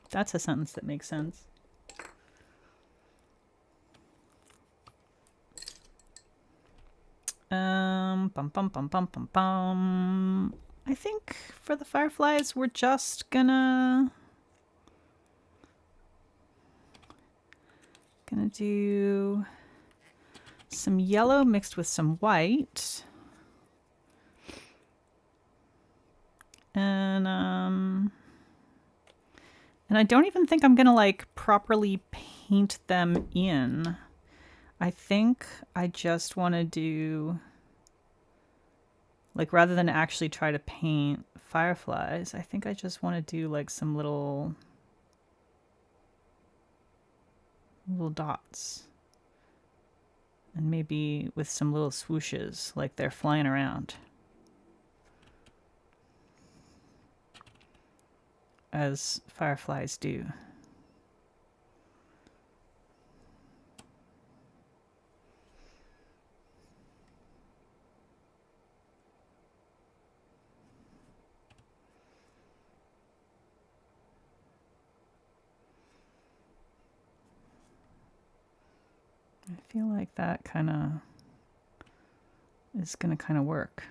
S1: That's a sentence that makes sense. Bum, bum, bum, bum, bum, bum. I think for the fireflies, we're just gonna do some yellow mixed with some white. And I don't even think I'm gonna like properly paint them in. I think I just want to do, like, rather than actually try to paint fireflies, I think I just want to do like some little little dots. And maybe with some little swooshes, like they're flying around. As fireflies do. I feel like that kind of is going to kind of work.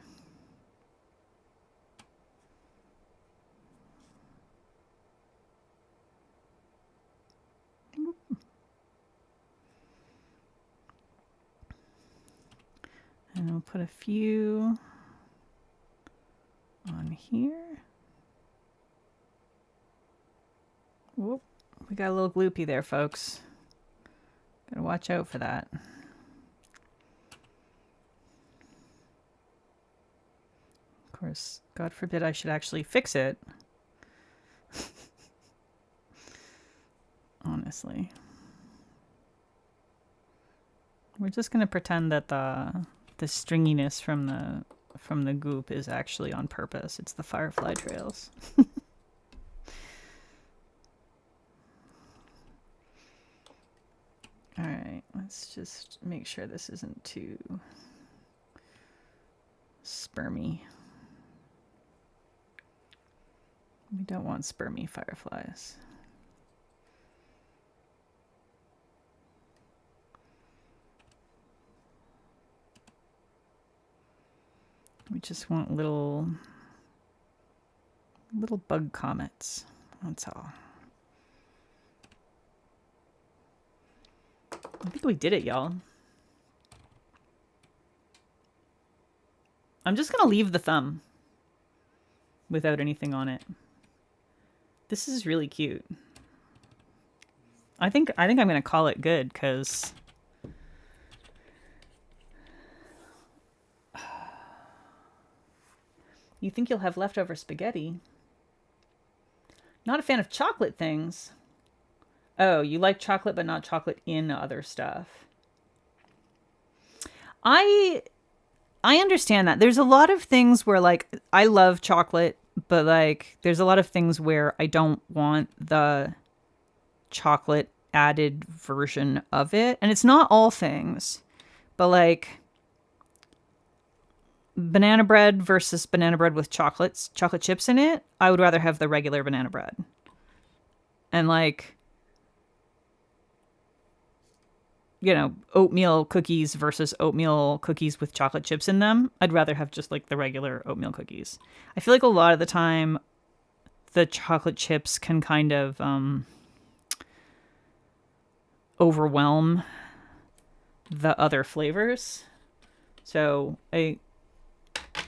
S1: And we'll put a few on here. Whoop, we got a little gloopy there, folks. Gotta watch out for that. Of course, God forbid I should actually fix it. Honestly. We're just gonna pretend that the stringiness from the goop is actually on purpose. It's the firefly trails. All right, let's just make sure this isn't too spermy. We don't want spermy fireflies. We just want little bug comets. That's all. I think we did it, y'all. I'm just gonna leave the thumb without anything on it. This is really cute. I think I'm gonna call it good because you think you'll have leftover spaghetti. Not a fan of chocolate things. Oh, you like chocolate but not chocolate in other stuff. I understand that. There's a lot of things where, like, I love chocolate, but, like, there's a lot of things where I don't want the chocolate added version of it. And it's not all things, but, like, banana bread versus banana bread with chocolate chips in it, I would rather have the regular banana bread. And, like, you know, oatmeal cookies versus oatmeal cookies with chocolate chips in them, I'd rather have just like the regular oatmeal cookies. I feel like a lot of the time the chocolate chips can kind of overwhelm the other flavors. So I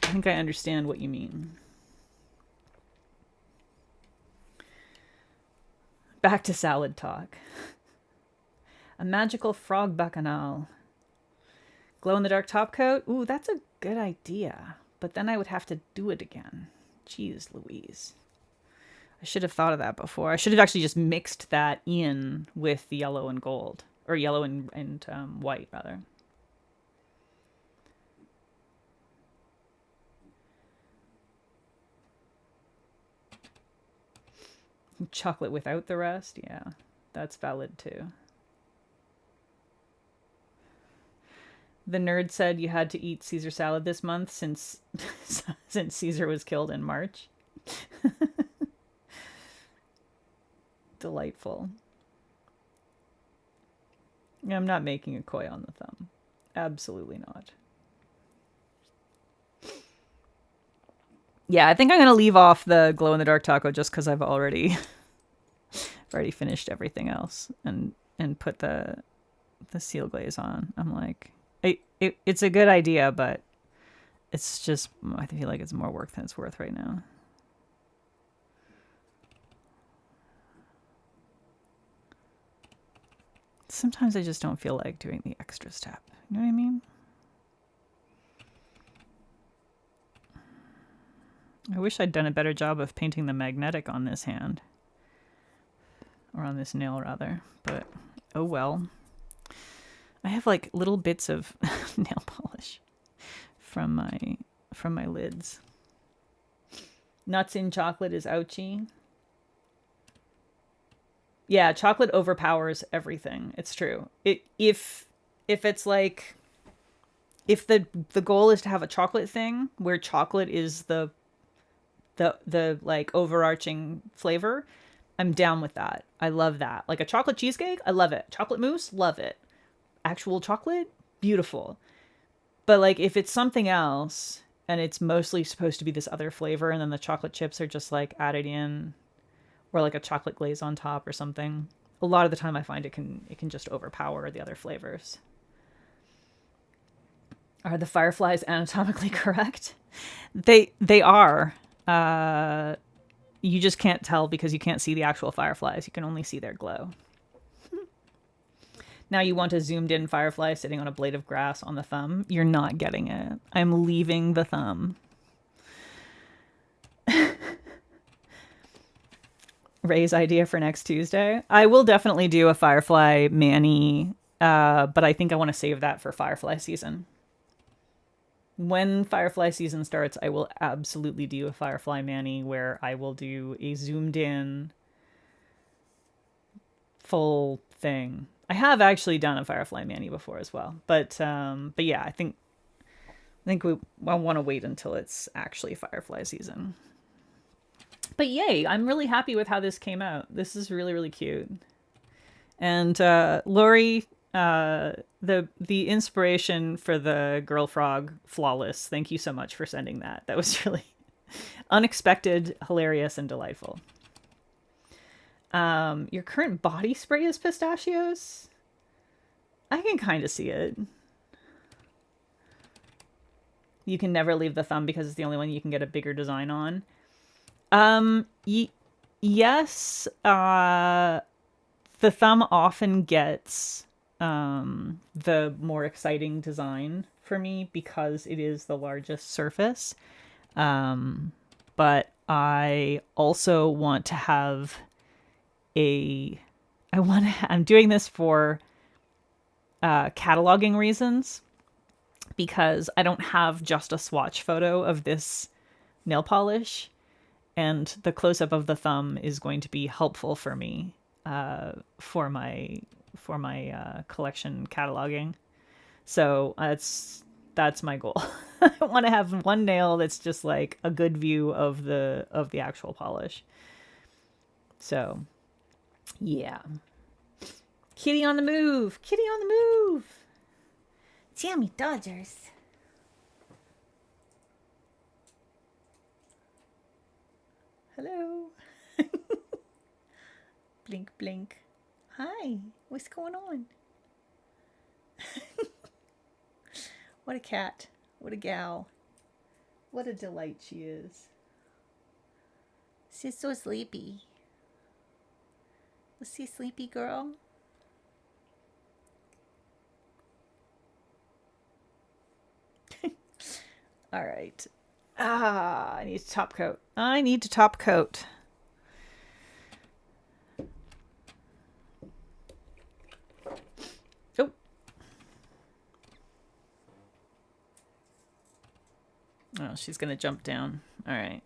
S1: think I understand what you mean. Back to salad talk. A magical frog bacchanal. Glow-in-the-dark top coat? Ooh, that's a good idea. But then I would have to do it again. Jeez Louise. I should have thought of that before. I should have actually just mixed that in with the yellow and gold. Or yellow and white, rather. Chocolate without the rest? Yeah, that's valid too. The nerd said you had to eat Caesar salad this month since Caesar was killed in March. Delightful. I'm not making a koi on the thumb. Absolutely not. Yeah, I think I'm going to leave off the glow-in-the-dark taco just because I've already finished everything else and put the seal glaze on. I'm like... It's a good idea, but it's just, I feel like it's more work than it's worth right now. Sometimes I just don't feel like doing the extra step. You know what I mean? I wish I'd done a better job of painting the magnetic on this hand. Or on this nail, rather. But Oh well. I have like little bits of nail polish from my lids. Nuts in chocolate is ouchy. Yeah, chocolate overpowers everything. It's true. If it's like if the goal is to have a chocolate thing where chocolate is the like overarching flavor, I'm down with that. I love that. Like a chocolate cheesecake, I love it. Chocolate mousse, love it. Actual chocolate, beautiful. But like if it's something else and it's mostly supposed to be this other flavor and then the chocolate chips are just like added in or like a chocolate glaze on top or something, a lot of the time I find it can just overpower the other flavors. Are the fireflies anatomically correct? They are. You just can't tell because you can't see the actual fireflies. You can only see their glow. Now you want a zoomed in firefly sitting on a blade of grass on the thumb. You're not getting it. I'm leaving the thumb. Ray's idea for next Tuesday. I will definitely do a firefly mani, but I think I want to save that for firefly season. When firefly season starts, I will absolutely do a firefly mani where I will do a zoomed in full thing. I have actually done a firefly mani before as well, but yeah, I think I want to wait until it's actually firefly season. But yay, I'm really happy with how this came out. This is really really cute. And Lori, the inspiration for the girl frog, flawless. Thank you so much for sending that. That was really unexpected, hilarious, and delightful. Your current body spray is pistachios. I can kind of see it. You can never leave the thumb because it's the only one you can get a bigger design on. Yes. The thumb often gets the more exciting design for me because it is the largest surface. But I also want to have I'm doing this for cataloging reasons because I don't have just a swatch photo of this nail polish, and the close up of the thumb is going to be helpful for me for my collection cataloging. So that's my goal. I want to have one nail that's just like a good view of the actual polish. So yeah. Kitty on the move. Kitty on the move. Tammy Dodgers. Hello. Blink, blink. Hi. What's going on? What a cat. What a gal. What a delight she is. She's so sleepy. Was she sleepy, girl? All right. I need to top coat. I need to top coat. Oh. Oh, she's going to jump down. All right.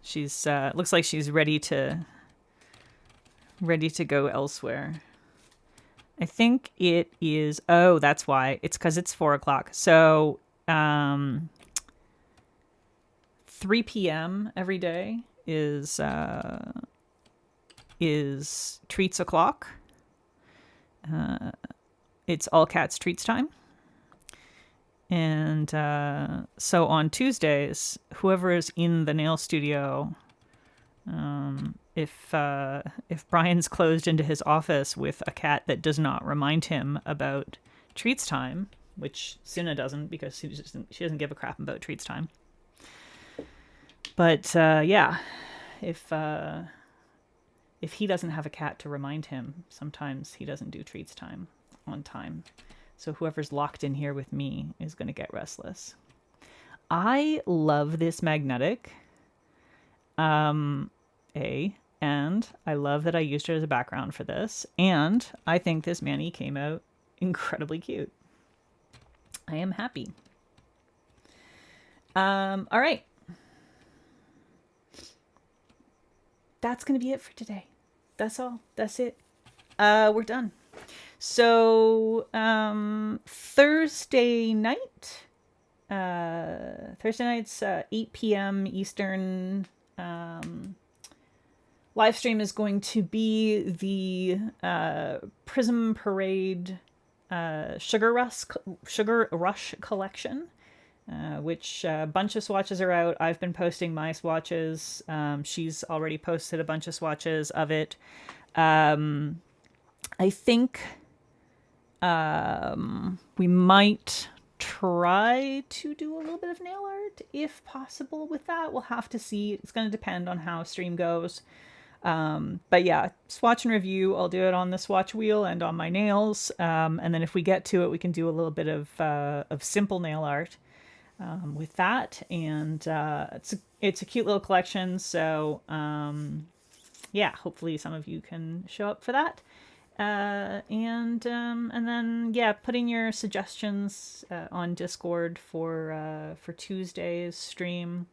S1: She's looks like she's ready to go elsewhere. I think it is. Oh, that's why. It's because it's 4:00. So, 3 p.m. every day is treats o'clock. It's all cats treats time. And so on Tuesdays, whoever is in the nail studio, if Brian's closed into his office with a cat that does not remind him about treats time, which Suna doesn't because she doesn't give a crap about treats time. But yeah, if he doesn't have a cat to remind him, sometimes he doesn't do treats time on time. So whoever's locked in here with me is going to get restless. I love this magnetic. And I love that I used her as a background for this. And I think this mani came out incredibly cute. I am happy. All right. That's going to be it for today. That's all. That's it. We're done. So, Thursday night, Thursday night's 8 p.m. Eastern. Live stream is going to be the Prism Parade Sugar Rush collection, which a bunch of swatches are out. I've been posting my swatches. She's already posted a bunch of swatches of it. I think we might try to do a little bit of nail art if possible with that. We'll have to see. It's going to depend on how stream goes. But yeah, swatch and review. I'll do it on the swatch wheel and on my nails. And then if we get to it, we can do a little bit of simple nail art with that. And it's a cute little collection. So yeah, hopefully some of you can show up for that. And then yeah, put in your suggestions on Discord for Tuesday's stream.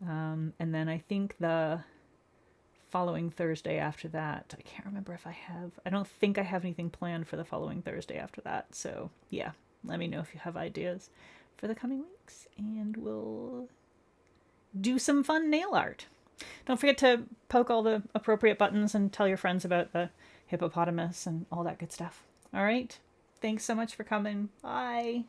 S1: And then I think the following Thursday after that, I can't remember if I don't think I have anything planned for the following Thursday after that. So yeah, let me know if you have ideas for the coming weeks, and we'll do some fun nail art. Don't forget to poke all the appropriate buttons and tell your friends about the hippopotamus and all that good stuff. All right. Thanks so much for coming. Bye.